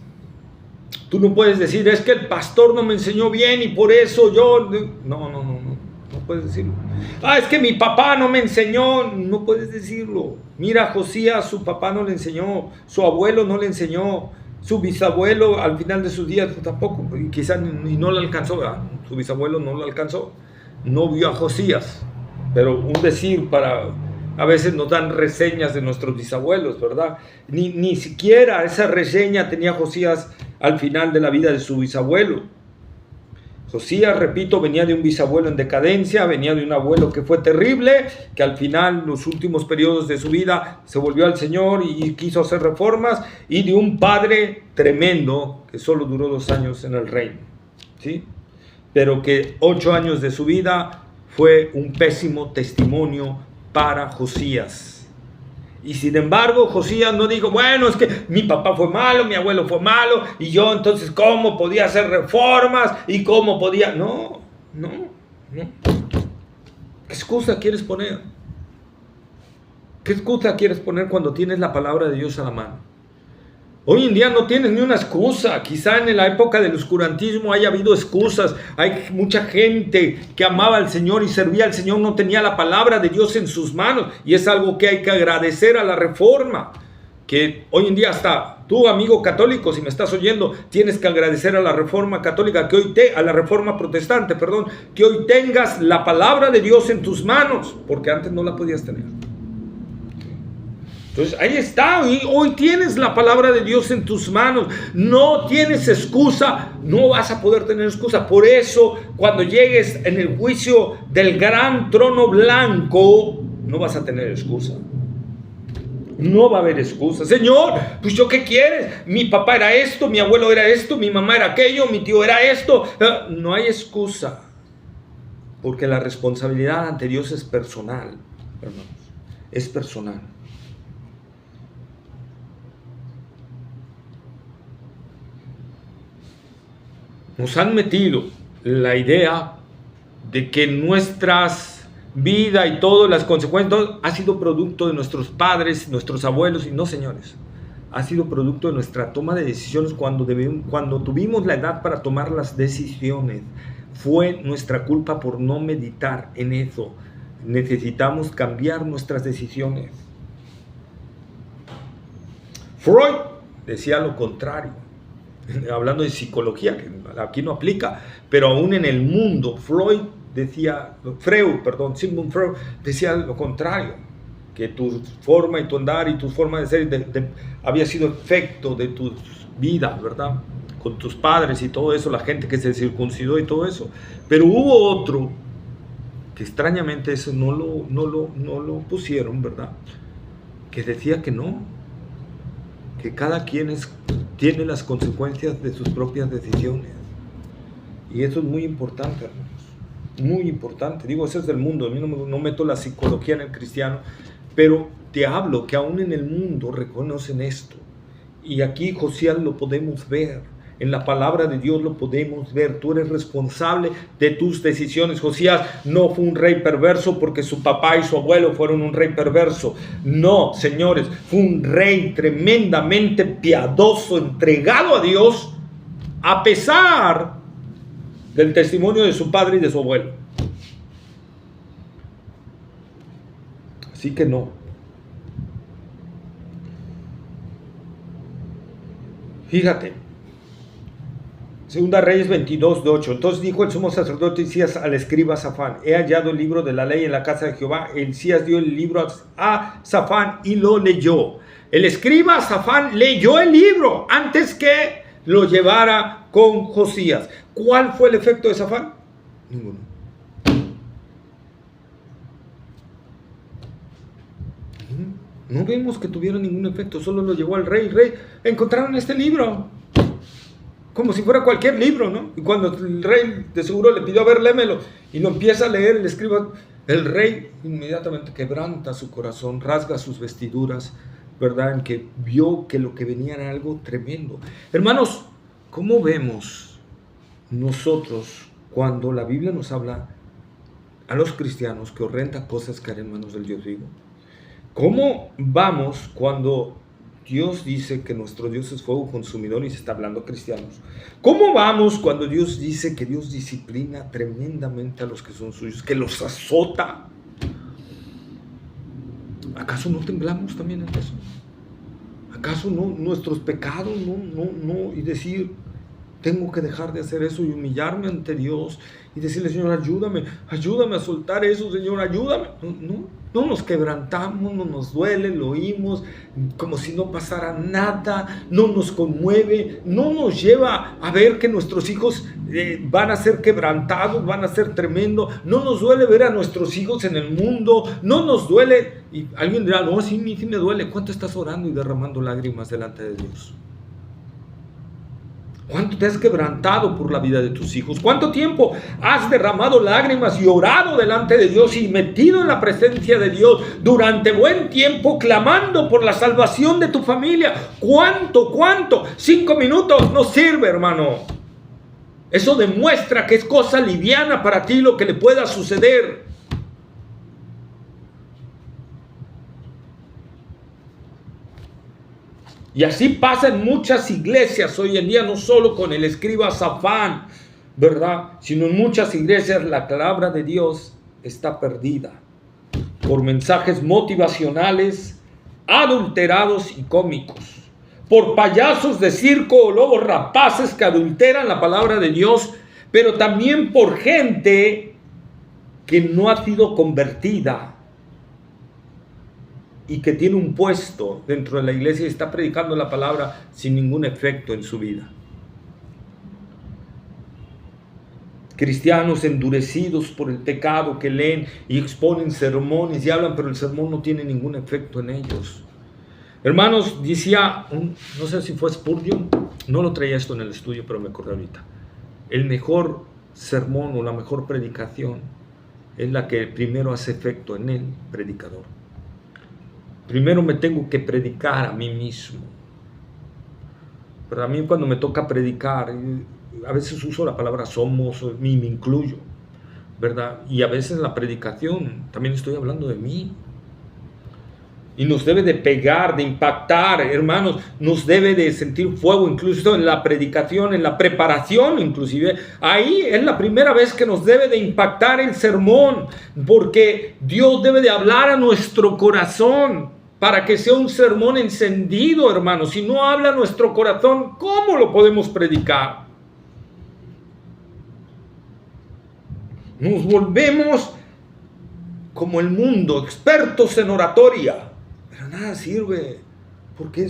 Tú no puedes decir, es que el pastor no me enseñó bien y por eso yo... No puedes decirlo. Es que mi papá no me enseñó. No puedes decirlo. Mira, Josías, su papá no le enseñó, su abuelo no le enseñó, su bisabuelo al final de sus días pues, tampoco, quizás y no le alcanzó, ¿verdad? Su bisabuelo no lo alcanzó, no vio a Josías, pero un decir para... A veces nos dan reseñas de nuestros bisabuelos, ¿verdad? Ni siquiera esa reseña tenía Josías al final de la vida de su bisabuelo. Josías, repito, venía de un bisabuelo en decadencia, venía de un abuelo que fue terrible, que al final, los últimos periodos de su vida, se volvió al Señor y quiso hacer reformas, y de un padre tremendo, que solo duró 2 años en el reino, ¿sí? Pero que 8 años de su vida fue un pésimo testimonio para Josías. Y sin embargo, Josías no dijo, bueno, es que mi papá fue malo, mi abuelo fue malo, y yo entonces, ¿cómo podía hacer reformas? ¿Y cómo podía? No. ¿Qué excusa quieres poner? ¿Qué excusa quieres poner cuando tienes la palabra de Dios a la mano? Hoy en día no tienes ni una excusa. Quizá en la época del oscurantismo haya habido excusas. Hay mucha gente que amaba al Señor y servía al Señor, no tenía la palabra de Dios en sus manos. Y es algo que hay que agradecer a la Reforma. Que hoy en día hasta tú, amigo católico, si me estás oyendo, tienes que agradecer a la Reforma católica, a la Reforma protestante, que hoy tengas la palabra de Dios en tus manos, porque antes no la podías tener. Entonces ahí está, y hoy tienes la palabra de Dios en tus manos, no tienes excusa, no vas a poder tener excusa. Por eso cuando llegues en el juicio del gran trono blanco, no vas a tener excusa. No va a haber excusa. Señor, pues yo qué quieres, mi papá era esto, mi abuelo era esto, mi mamá era aquello, mi tío era esto. No hay excusa, porque la responsabilidad ante Dios es personal, hermanos, es personal. Nos han metido la idea de que nuestras vidas y todas las consecuencias ha sido producto de nuestros padres, nuestros abuelos, y no, señores, ha sido producto de nuestra toma de decisiones cuando tuvimos la edad para tomar las decisiones. Fue nuestra culpa por no meditar en eso. Necesitamos cambiar nuestras decisiones. Freud decía lo contrario. Hablando de psicología, que aquí no aplica, pero aún en el mundo, Sigmund Freud decía lo contrario, que tu forma y tu andar y tu forma de ser había sido efecto de tu vida, ¿verdad? Con tus padres y todo eso, la gente que se circuncidó y todo eso. Pero hubo otro que extrañamente eso no lo pusieron, ¿verdad? Que decía que no, que cada quien tiene las consecuencias de sus propias decisiones. Y eso es muy importante, hermanos. Muy importante. Digo, eso es del mundo. A mí no meto la psicología en el cristiano, pero te hablo que aún en el mundo reconocen esto. Y aquí, Josías, lo podemos ver. En la palabra de Dios lo podemos ver. Tú eres responsable de tus decisiones. Josías no fue un rey perverso porque su papá y su abuelo fueron un rey perverso. No, señores, fue un rey tremendamente piadoso, entregado a Dios, a pesar del testimonio de su padre y de su abuelo. Así que no. Fíjate. Segunda Reyes 22:8. Entonces dijo el sumo sacerdote Hilcías al escriba Safán: he hallado el libro de la ley en la casa de Jehová. Hilcías dio el libro a Safán y lo leyó. El escriba Safán leyó el libro antes que lo llevara con Josías. ¿Cuál fue el efecto de Safán? Ninguno. No vemos que tuviera ningún efecto, solo lo llevó al rey. Rey, encontraron este libro. Como si fuera cualquier libro, ¿no? Y cuando el rey de seguro le pidió, a ver, lémelo, y lo empieza a leer, el escriba, el rey inmediatamente quebranta su corazón, rasga sus vestiduras, ¿verdad? En que vio que lo que venía era algo tremendo. Hermanos, ¿cómo vemos nosotros cuando la Biblia nos habla a los cristianos que horrendas cosas caen en manos del Dios vivo? ¿Cómo vamos cuando Dios dice que nuestro Dios es fuego consumidor y se está hablando a cristianos? ¿Cómo vamos cuando Dios dice que Dios disciplina tremendamente a los que son suyos, que los azota? ¿Acaso no temblamos también en eso? ¿Acaso no nuestros pecados no y decir, tengo que dejar de hacer eso y humillarme ante Dios y decirle, Señor, ayúdame a soltar eso, Señor, ayúdame? No nos quebrantamos, no nos duele, lo oímos como si no pasara nada, no nos conmueve, no nos lleva a ver que nuestros hijos van a ser quebrantados, van a ser tremendos, no nos duele ver a nuestros hijos en el mundo, no nos duele. Y alguien dirá, no, sí me duele. ¿Cuánto estás orando y derramando lágrimas delante de Dios? ¿Cuánto te has quebrantado por la vida de tus hijos? ¿Cuánto tiempo has derramado lágrimas y orado delante de Dios y metido en la presencia de Dios durante buen tiempo clamando por la salvación de tu familia? ¿Cuánto? 5 minutos no sirve, hermano. Eso demuestra que es cosa liviana para ti lo que le pueda suceder. Y así pasa en muchas iglesias hoy en día, no solo con el escriba Safán, ¿verdad? Sino en muchas iglesias la palabra de Dios está perdida por mensajes motivacionales, adulterados y cómicos, por payasos de circo o lobos rapaces que adulteran la palabra de Dios, pero también por gente que no ha sido convertida y que tiene un puesto dentro de la iglesia y está predicando la palabra sin ningún efecto en su vida. Cristianos endurecidos por el pecado que leen y exponen sermones y hablan, pero el sermón no tiene ningún efecto en ellos. Hermanos, decía, no sé si fue Spurgeon, no lo traía esto en el estudio, pero me acordé ahorita. El mejor sermón o la mejor predicación es la que primero hace efecto en el predicador. Primero me tengo que predicar a mí mismo. Pero a mí cuando me toca predicar, a veces uso la palabra somos, me incluyo, ¿verdad? Y a veces en la predicación también estoy hablando de mí. Y nos debe de pegar, de impactar, hermanos, nos debe de sentir fuego, incluso en la predicación, en la preparación inclusive. Ahí es la primera vez que nos debe de impactar el sermón, porque Dios debe de hablar a nuestro corazón para que sea un sermón encendido, hermanos. Si no habla nuestro corazón, ¿cómo lo podemos predicar? Nos volvemos como el mundo, expertos en oratoria. Pero nada sirve, porque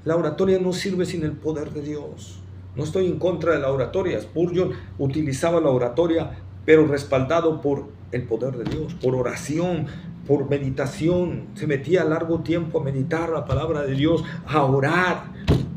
la oratoria no sirve sin el poder de Dios. No estoy en contra de la oratoria. Spurgeon utilizaba la oratoria, pero respaldado por el poder de Dios, por oración, por meditación. Se metía a largo tiempo a meditar la palabra de Dios, a orar.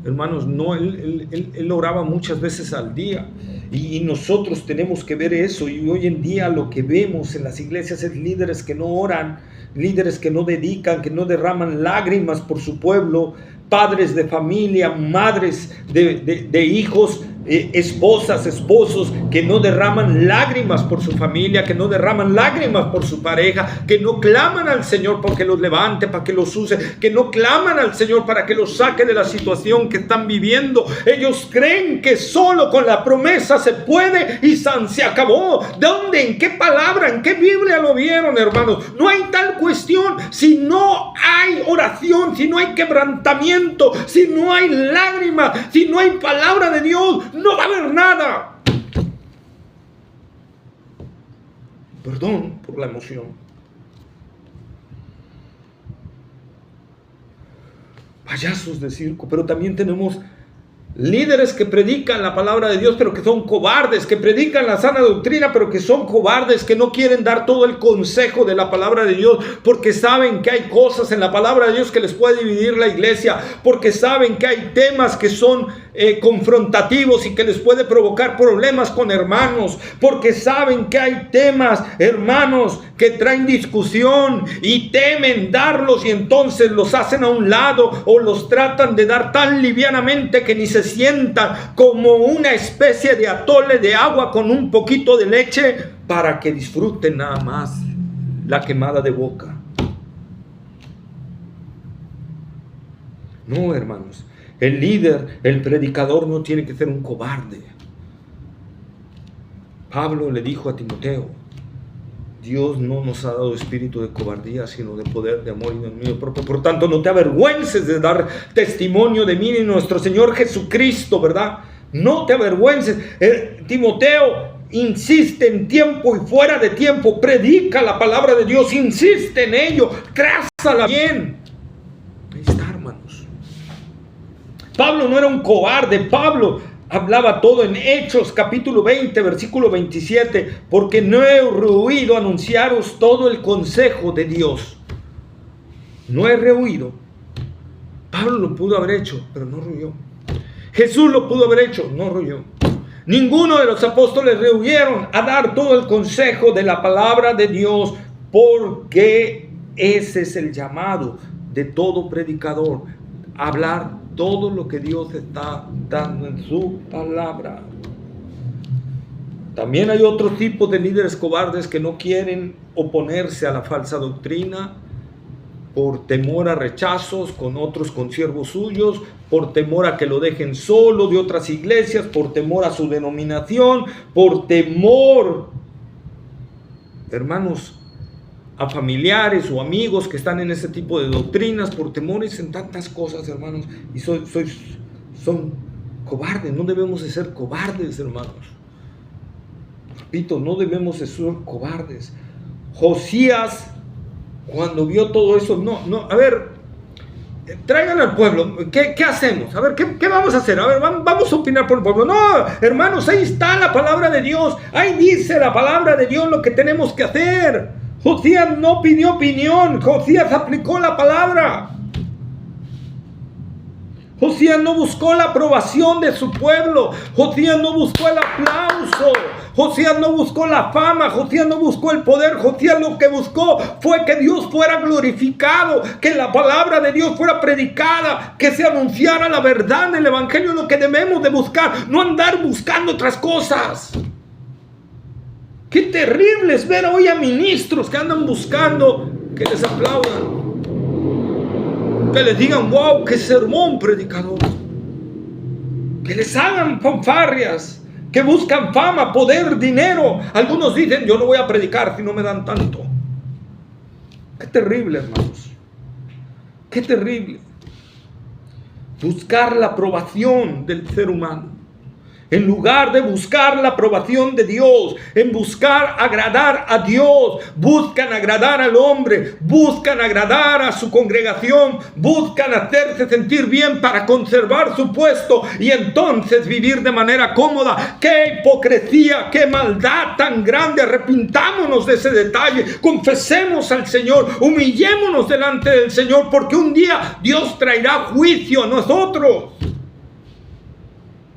Hermanos, no, él oraba muchas veces al día. Y nosotros tenemos que ver eso. Y hoy en día lo que vemos en las iglesias es líderes que no oran, líderes que no dedican, que no derraman lágrimas por su pueblo, padres de familia, madres de hijos, esposas, esposos que no derraman lágrimas por su familia, que no derraman lágrimas por su pareja, que no claman al Señor para que los levante, para que los use, que no claman al Señor para que los saque de la situación que están viviendo. Ellos creen que solo con la promesa se puede y se acabó. ¿De dónde? ¿En qué palabra? ¿En qué Biblia lo vieron, hermanos? No hay tal cuestión. Si no hay oración, si no hay quebrantamiento, si no hay lágrimas, si no hay palabra de Dios, no va a haber nada. Perdón por la emoción. Payasos de circo, pero también tenemos líderes que predican la palabra de Dios, pero que son cobardes, que predican la sana doctrina, pero que son cobardes, que no quieren dar todo el consejo de la palabra de Dios, porque saben que hay cosas en la palabra de Dios que les puede dividir la iglesia, porque saben que hay temas que son confrontativos y que les puede provocar problemas con hermanos, porque saben que hay temas, hermanos, que traen discusión y temen darlos y entonces los hacen a un lado o los tratan de dar tan livianamente que ni se sientan, como una especie de atole de agua con un poquito de leche para que disfruten nada más la quemada de boca. No, hermanos, el líder, el predicador no tiene que ser un cobarde. Pablo le dijo a Timoteo: Dios no nos ha dado espíritu de cobardía, sino de poder, de amor y de dominio propio. Por tanto, no te avergüences de dar testimonio de mí y nuestro Señor Jesucristo, ¿verdad? No te avergüences. Timoteo, insiste en tiempo y fuera de tiempo. Predica la palabra de Dios, insiste en ello, trázala bien. Ahí está, hermanos. Pablo no era un cobarde. Pablo hablaba todo en Hechos capítulo 20 versículo 27, porque no he rehuido anunciaros todo el consejo de Dios. No he rehuido. Pablo lo pudo haber hecho, pero no rehuyó. Jesús lo pudo haber hecho, no rehuyó. Ninguno de los apóstoles rehuyeron a dar todo el consejo de la palabra de Dios, porque ese es el llamado de todo predicador: hablar todo lo que Dios está dando en su palabra. También hay otro tipo de líderes cobardes que no quieren oponerse a la falsa doctrina por temor a rechazos con otros consiervos suyos, por temor a que lo dejen solo de otras iglesias, por temor a su denominación, por temor, hermanos, a familiares o amigos que están en ese tipo de doctrinas, por temores en tantas cosas, hermanos, y son cobardes. No debemos de ser cobardes, hermanos. Repito, no debemos de ser cobardes. Josías cuando vio todo eso, a ver, traigan al pueblo, ¿qué hacemos? A ver, ¿qué vamos a hacer? A ver, vamos a opinar por el pueblo. No, hermanos, ahí está la palabra de Dios, ahí dice la palabra de Dios lo que tenemos que hacer. Josías no pidió opinión, Josías aplicó la palabra. Josías no buscó la aprobación de su pueblo, Josías no buscó el aplauso, Josías no buscó la fama, Josías no buscó el poder. Josías lo que buscó fue que Dios fuera glorificado, que la palabra de Dios fuera predicada, que se anunciara la verdad en el evangelio. Lo que debemos de buscar, no andar buscando otras cosas. Qué terrible es ver hoy a ministros que andan buscando que les aplaudan, que les digan: wow, qué sermón predicador, que les hagan fanfarrias, que buscan fama, poder, dinero. Algunos dicen: yo no voy a predicar si no me dan tanto. Qué terrible, hermanos, qué terrible buscar la aprobación del ser humano, en lugar de buscar la aprobación de Dios, en buscar agradar a Dios. Buscan agradar al hombre, buscan agradar a su congregación, buscan hacerse sentir bien para conservar su puesto y entonces vivir de manera cómoda. ¡Qué hipocresía, qué maldad tan grande! Arrepintámonos de ese detalle, confesemos al Señor, humillémonos delante del Señor, porque un día Dios traerá juicio a nosotros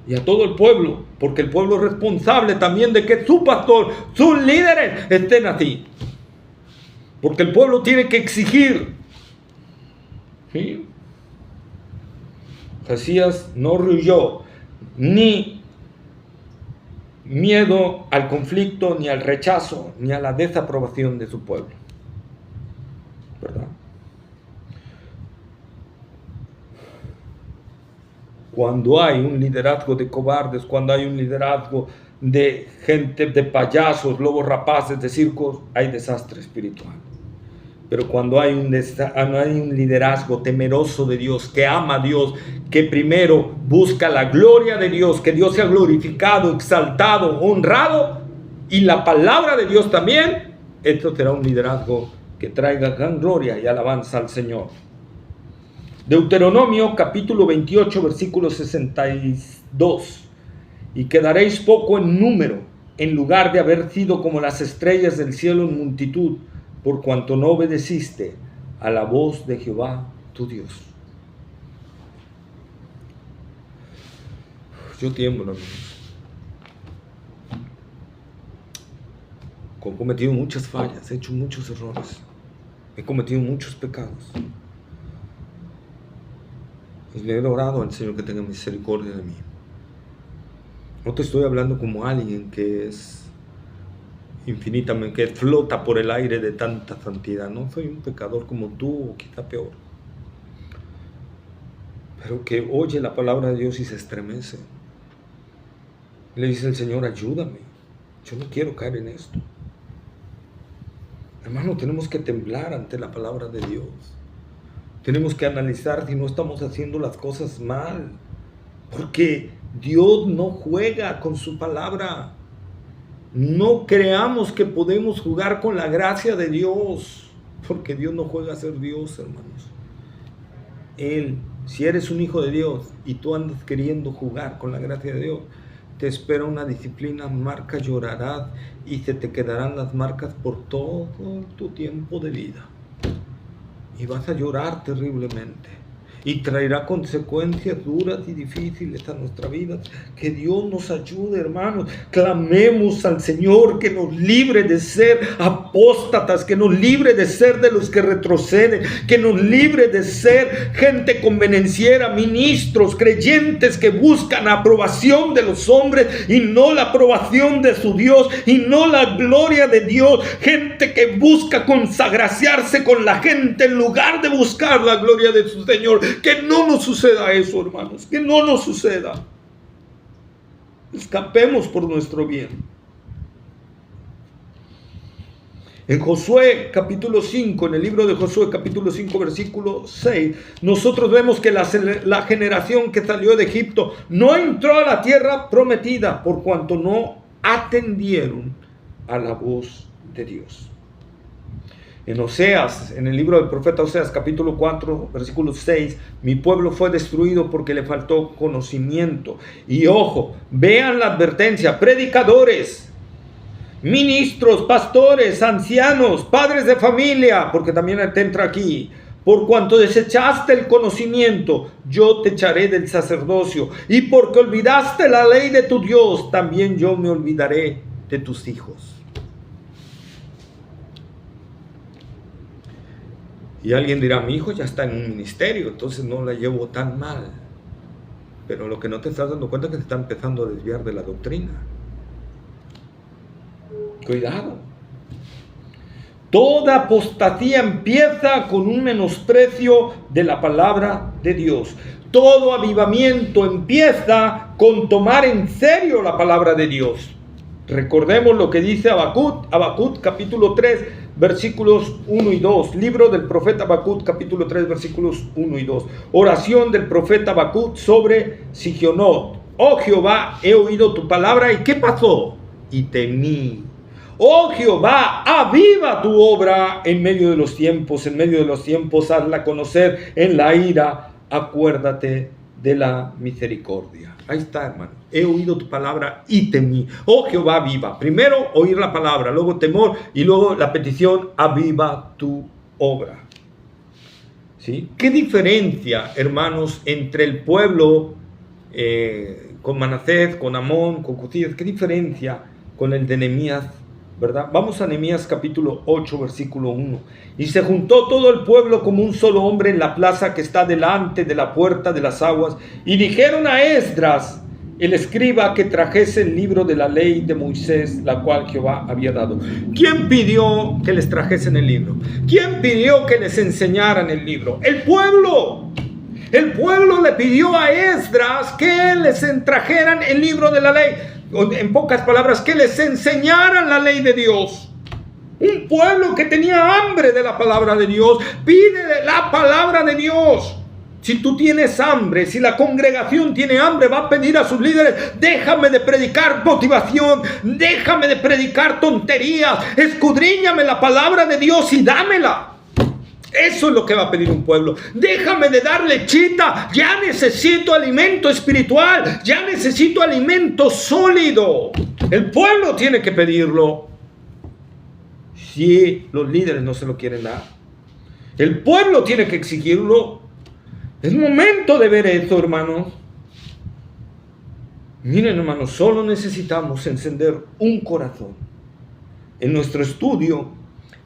y a todo el pueblo, porque el pueblo es responsable también de que su pastor, sus líderes estén así, porque el pueblo tiene que exigir. ¿Sí? Josías no rehuyó ni miedo al conflicto, ni al rechazo, ni a la desaprobación de su pueblo, ¿verdad? Cuando hay un liderazgo de cobardes, cuando hay un liderazgo de gente, de payasos, lobos rapaces, de circos, hay desastre espiritual. Pero cuando hay un liderazgo temeroso de Dios, que ama a Dios, que primero busca la gloria de Dios, que Dios sea glorificado, exaltado, honrado, y la palabra de Dios también, esto será un liderazgo que traiga gran gloria y alabanza al Señor. Deuteronomio capítulo 28 versículo 62: y quedaréis poco en número, en lugar de haber sido como las estrellas del cielo en multitud, por cuanto no obedeciste a la voz de Jehová tu Dios. Yo tiemblo, amigos. He cometido muchas fallas, he hecho muchos errores, he cometido muchos pecados. Y le he orado al Señor que tenga misericordia de mí. No te estoy hablando como alguien que es infinitamente, que flota por el aire de tanta santidad. No soy un pecador como tú, o quizá peor, pero que oye la palabra de Dios y se estremece. Le dice el Señor: ayúdame, yo no quiero caer en esto. Hermano, tenemos que temblar ante la palabra de Dios. Tenemos que analizar si no estamos haciendo las cosas mal, porque Dios no juega con su palabra. No creamos que podemos jugar con la gracia de Dios, porque Dios no juega a ser Dios, hermanos. Él, si eres un hijo de Dios y tú andas queriendo jugar con la gracia de Dios, te espera una disciplina amarga, llorarás y se te quedarán las marcas por todo tu tiempo de vida. Y vas a llorar terriblemente. Y traerá consecuencias duras y difíciles a nuestra vida. Que Dios nos ayude, hermanos. Clamemos al Señor que nos libre de ser apóstatas, que nos libre de ser de los que retroceden, que nos libre de ser gente convenenciera, ministros, creyentes que buscan la aprobación de los hombres y no la aprobación de su Dios y no la gloria de Dios. Gente que busca consagraciarse con la gente en lugar de buscar la gloria de su Señor. Que no nos suceda eso, hermanos, que no nos suceda. Escapemos por nuestro bien. En Josué capítulo 5, en el libro de Josué capítulo 5 versículo 6, nosotros vemos que la generación que salió de Egipto no entró a la tierra prometida por cuanto no atendieron a la voz de Dios. En Oseas, en el libro del profeta Oseas, capítulo 4, versículo 6, mi pueblo fue destruido porque le faltó conocimiento. Y ojo, vean la advertencia, predicadores, ministros, pastores, ancianos, padres de familia, porque también te entra aquí. Por cuanto desechaste el conocimiento, yo te echaré del sacerdocio. Y porque olvidaste la ley de tu Dios, también yo me olvidaré de tus hijos. Y alguien dirá, mi hijo ya está en un ministerio, entonces no la llevo tan mal. Pero lo que no te estás dando cuenta es que te está empezando a desviar de la doctrina. Cuidado. Toda apostasía empieza con un menosprecio de la palabra de Dios. Todo avivamiento empieza con tomar en serio la palabra de Dios. Recordemos lo que dice Habacuc capítulo 3, versículos 1 y 2. Libro del profeta Habacuc capítulo 3, versículos 1 y 2. Oración del profeta Habacuc sobre Sigionot. Oh Jehová, he oído tu palabra, ¿y qué pasó? Y temí. Oh Jehová, aviva tu obra en medio de los tiempos, hazla conocer en la ira, acuérdate de la misericordia. Ahí está, hermano. He oído tu palabra y temí. Oh Jehová, aviva. Primero oír la palabra, luego temor y luego la petición, aviva tu obra. ¿Sí? ¿Qué diferencia, hermanos, entre el pueblo con Manasés, con Amón, con Josías? ¿Qué diferencia con el de Nehemías? ¿Verdad? Vamos a Nehemías capítulo 8, versículo 1. Y se juntó todo el pueblo como un solo hombre en la plaza que está delante de la puerta de las aguas, y dijeron a Esdras, el escriba, que trajese el libro de la ley de Moisés, la cual Jehová había dado. ¿Quién pidió que les trajesen el libro? ¿Quién pidió que les enseñaran el libro? ¡El pueblo! El pueblo le pidió a Esdras que les trajeran el libro de la ley. En pocas palabras, que les enseñaran la ley de Dios. Un pueblo que tenía hambre de la palabra de Dios, pide la palabra de Dios. Si tú tienes hambre, si la congregación tiene hambre, va a pedir a sus líderes, déjame de predicar motivación, déjame de predicar tonterías, escudriñame la palabra de Dios y dámela. Eso es lo que va a pedir un pueblo. Déjame de dar lechita, ya necesito alimento espiritual, ya necesito alimento sólido. El pueblo tiene que pedirlo. Si los líderes no se lo quieren dar, el pueblo tiene que exigirlo. Es momento de ver eso, hermanos. Miren, hermanos, solo necesitamos encender un corazón. En nuestro estudio,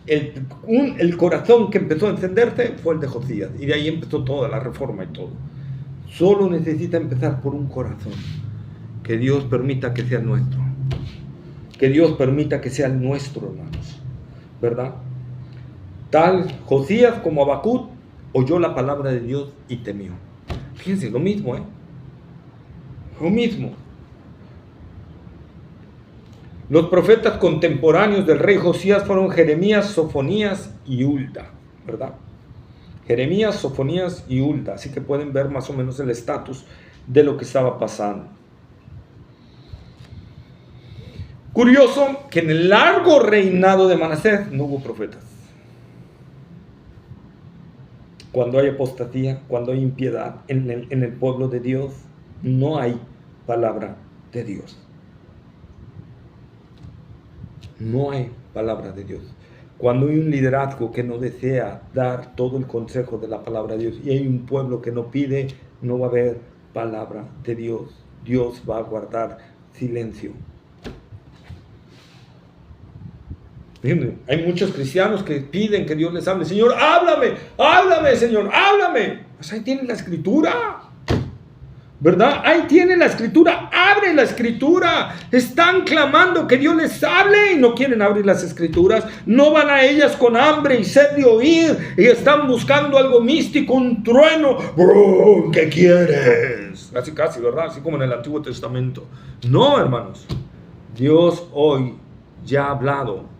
el corazón que empezó a encenderse fue el de Josías, y de ahí empezó toda la reforma y todo. Solo necesita empezar por un corazón. Que Dios permita que sea nuestro. Que Dios permita que sea el nuestro, hermanos. ¿Verdad? Tal Josías como Habacuc oyó la palabra de Dios y temió. Fíjense, lo mismo, lo mismo. Los profetas contemporáneos del rey Josías fueron Jeremías, Sofonías y Hulda, ¿verdad? Jeremías, Sofonías y Hulda, así que pueden ver más o menos el estatus de lo que estaba pasando. Curioso que en el largo reinado de Manasés no hubo profetas. Cuando hay apostasía, cuando hay impiedad en el pueblo de Dios, no hay palabra de Dios. No hay palabra de Dios. Cuando hay un liderazgo que no desea dar todo el consejo de la palabra de Dios y hay un pueblo que no pide, no va a haber palabra de Dios. Dios va a guardar silencio. Hay muchos cristianos que piden que Dios les hable. Señor, háblame, háblame, Señor, háblame. Pues ahí tienen la escritura, ¿verdad? Ahí tienen la escritura. Abre la escritura. Están clamando que Dios les hable y no quieren abrir las escrituras. No van a ellas con hambre y sed de oír y están buscando algo místico, un trueno. ¿Qué quieres? Así casi, ¿verdad? Así como en el Antiguo Testamento. No, hermanos. Dios hoy ya ha hablado.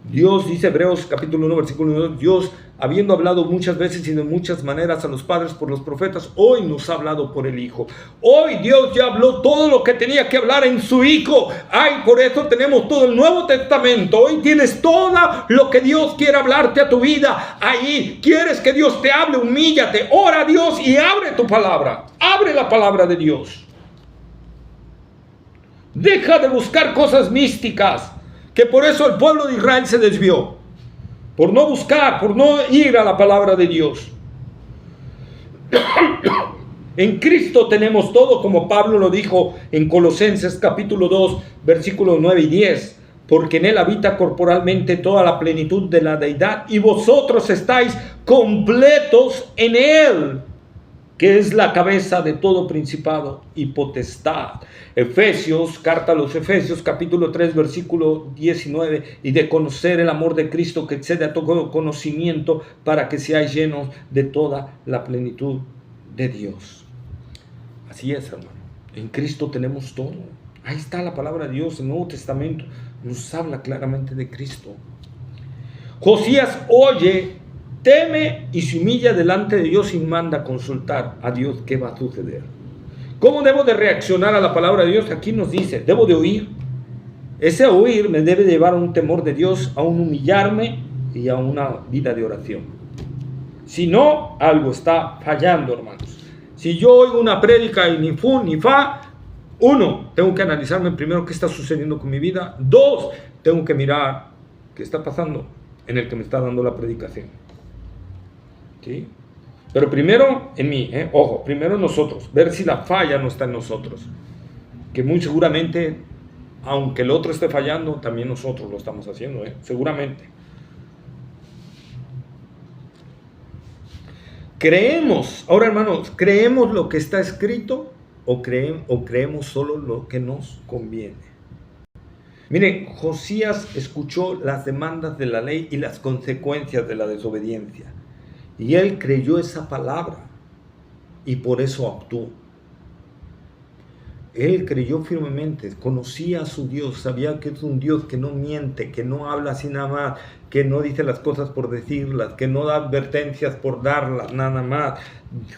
Dios, dice Hebreos capítulo 1, versículo 1, Dios habiendo hablado muchas veces y de muchas maneras a los padres por los profetas, hoy nos ha hablado por el Hijo. Hoy Dios ya habló todo lo que tenía que hablar en su Hijo. Ay, por eso tenemos todo el Nuevo Testamento. Hoy tienes todo lo que Dios quiere hablarte a tu vida. Ahí quieres que Dios te hable, humíllate, ora a Dios y abre tu palabra. Abre la palabra de Dios. Deja de buscar cosas místicas, que por eso el pueblo de Israel se desvió, por no buscar, por no ir a la palabra de Dios. En Cristo tenemos todo, como Pablo lo dijo en Colosenses capítulo 2, versículos 9 y 10, porque en Él habita corporalmente toda la plenitud de la deidad, y vosotros estáis completos en Él, que es la cabeza de todo principado y potestad. Efesios, carta a los Efesios, capítulo 3, versículo 19, y de conocer el amor de Cristo que excede a todo conocimiento, para que seáis llenos de toda la plenitud de Dios. Así es, hermano. En Cristo tenemos todo. Ahí está la palabra de Dios. El Nuevo Testamento nos habla claramente de Cristo. Josías oye, teme y se humilla delante de Dios y manda a consultar a Dios qué va a suceder. ¿Cómo debo de reaccionar a la palabra de Dios? Aquí nos dice, debo de oír. Ese oír me debe llevar a un temor de Dios, a un humillarme y a una vida de oración. Si no, algo está fallando, hermanos. Si yo oigo una prédica y ni fu ni fa, uno, tengo que analizarme primero qué está sucediendo con mi vida. Dos, tengo que mirar qué está pasando en el que me está dando la predicación. ¿Sí? Pero primero en mí, ojo, primero nosotros, ver si la falla no está en nosotros, que muy seguramente, aunque el otro esté fallando, también nosotros lo estamos haciendo, seguramente. Creemos, ahora hermanos, ¿creemos lo que está escrito o creemos solo lo que nos conviene? Miren, Josías escuchó las demandas de la ley y las consecuencias de la desobediencia. Y él creyó esa palabra y por eso actuó. Él creyó firmemente, conocía a su Dios, sabía que es un Dios que no miente, que no habla así nada más, que no dice las cosas por decirlas, que no da advertencias por darlas, nada más.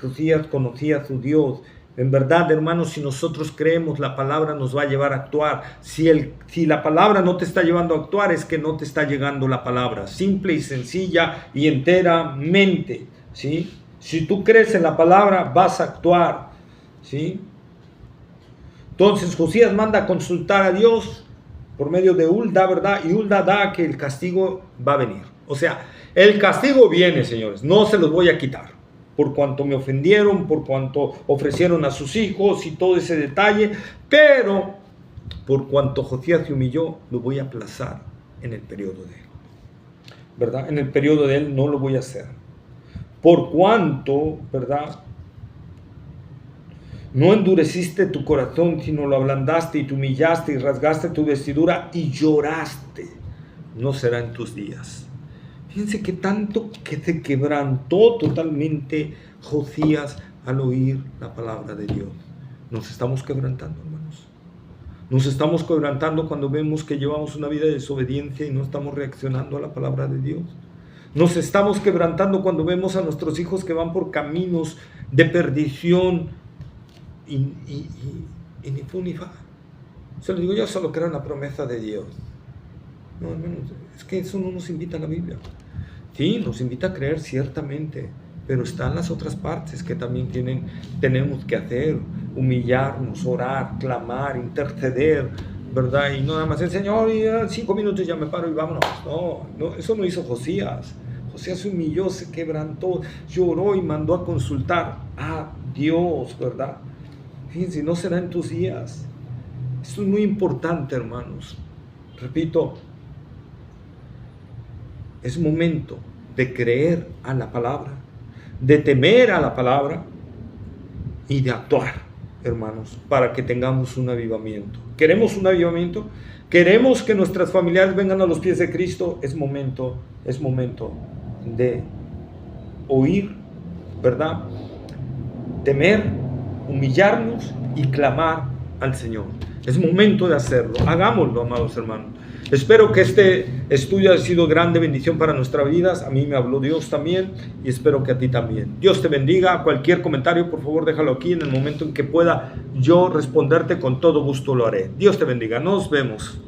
Josías conocía a su Dios. En verdad, hermanos, si nosotros creemos, la palabra nos va a llevar a actuar. Si la palabra no te está llevando a actuar, es que no te está llegando la palabra. Simple y sencilla y enteramente, ¿sí? Si tú crees en la palabra, vas a actuar, ¿sí? Entonces, Josías manda a consultar a Dios por medio de Hulda, ¿verdad? Y Hulda da que el castigo va a venir. O sea, el castigo viene, señores, no se los voy a quitar. Por cuanto me ofendieron, por cuanto ofrecieron a sus hijos y todo ese detalle, pero por cuanto Josías se humilló, lo voy a aplazar en el periodo de él, ¿verdad? En el periodo de él no lo voy a hacer. Por cuanto, ¿verdad? No endureciste tu corazón, sino lo ablandaste y te humillaste y rasgaste tu vestidura y lloraste, no será en tus días. Fíjense que tanto que se quebrantó totalmente Josías al oír la palabra de Dios. Nos estamos quebrantando, hermanos. Nos estamos quebrantando cuando vemos que llevamos una vida de desobediencia y no estamos reaccionando a la palabra de Dios. Nos estamos quebrantando cuando vemos a nuestros hijos que van por caminos de perdición y ni fu ni fa. Se lo digo yo, solo creo en la promesa de Dios. No, hermanos, es que eso no nos invita a la Biblia. Sí, nos invita a creer ciertamente, pero están las otras partes que también tenemos que hacer: humillarnos, orar, clamar, interceder, ¿verdad? Y no nada más el Señor, y 5 minutos ya me paro y vámonos. No, eso no hizo Josías. Josías se humilló, se quebrantó, lloró y mandó a consultar a Dios, ¿verdad? Fíjense, no será en tus días. Esto es muy importante, hermanos. Repito, es momento de creer a la palabra, de temer a la palabra y de actuar, hermanos, para que tengamos un avivamiento. ¿Queremos un avivamiento? ¿Queremos que nuestras familiares vengan a los pies de Cristo? Es momento de oír, ¿verdad? Temer, humillarnos y clamar al Señor. Es momento de hacerlo. Hagámoslo, amados hermanos. Espero que este estudio haya sido grande bendición para nuestras vidas. A mí me habló Dios también y espero que a ti también. Dios te bendiga. Cualquier comentario, por favor, déjalo aquí. En el momento en que pueda yo responderte, con todo gusto lo haré. Dios te bendiga. Nos vemos.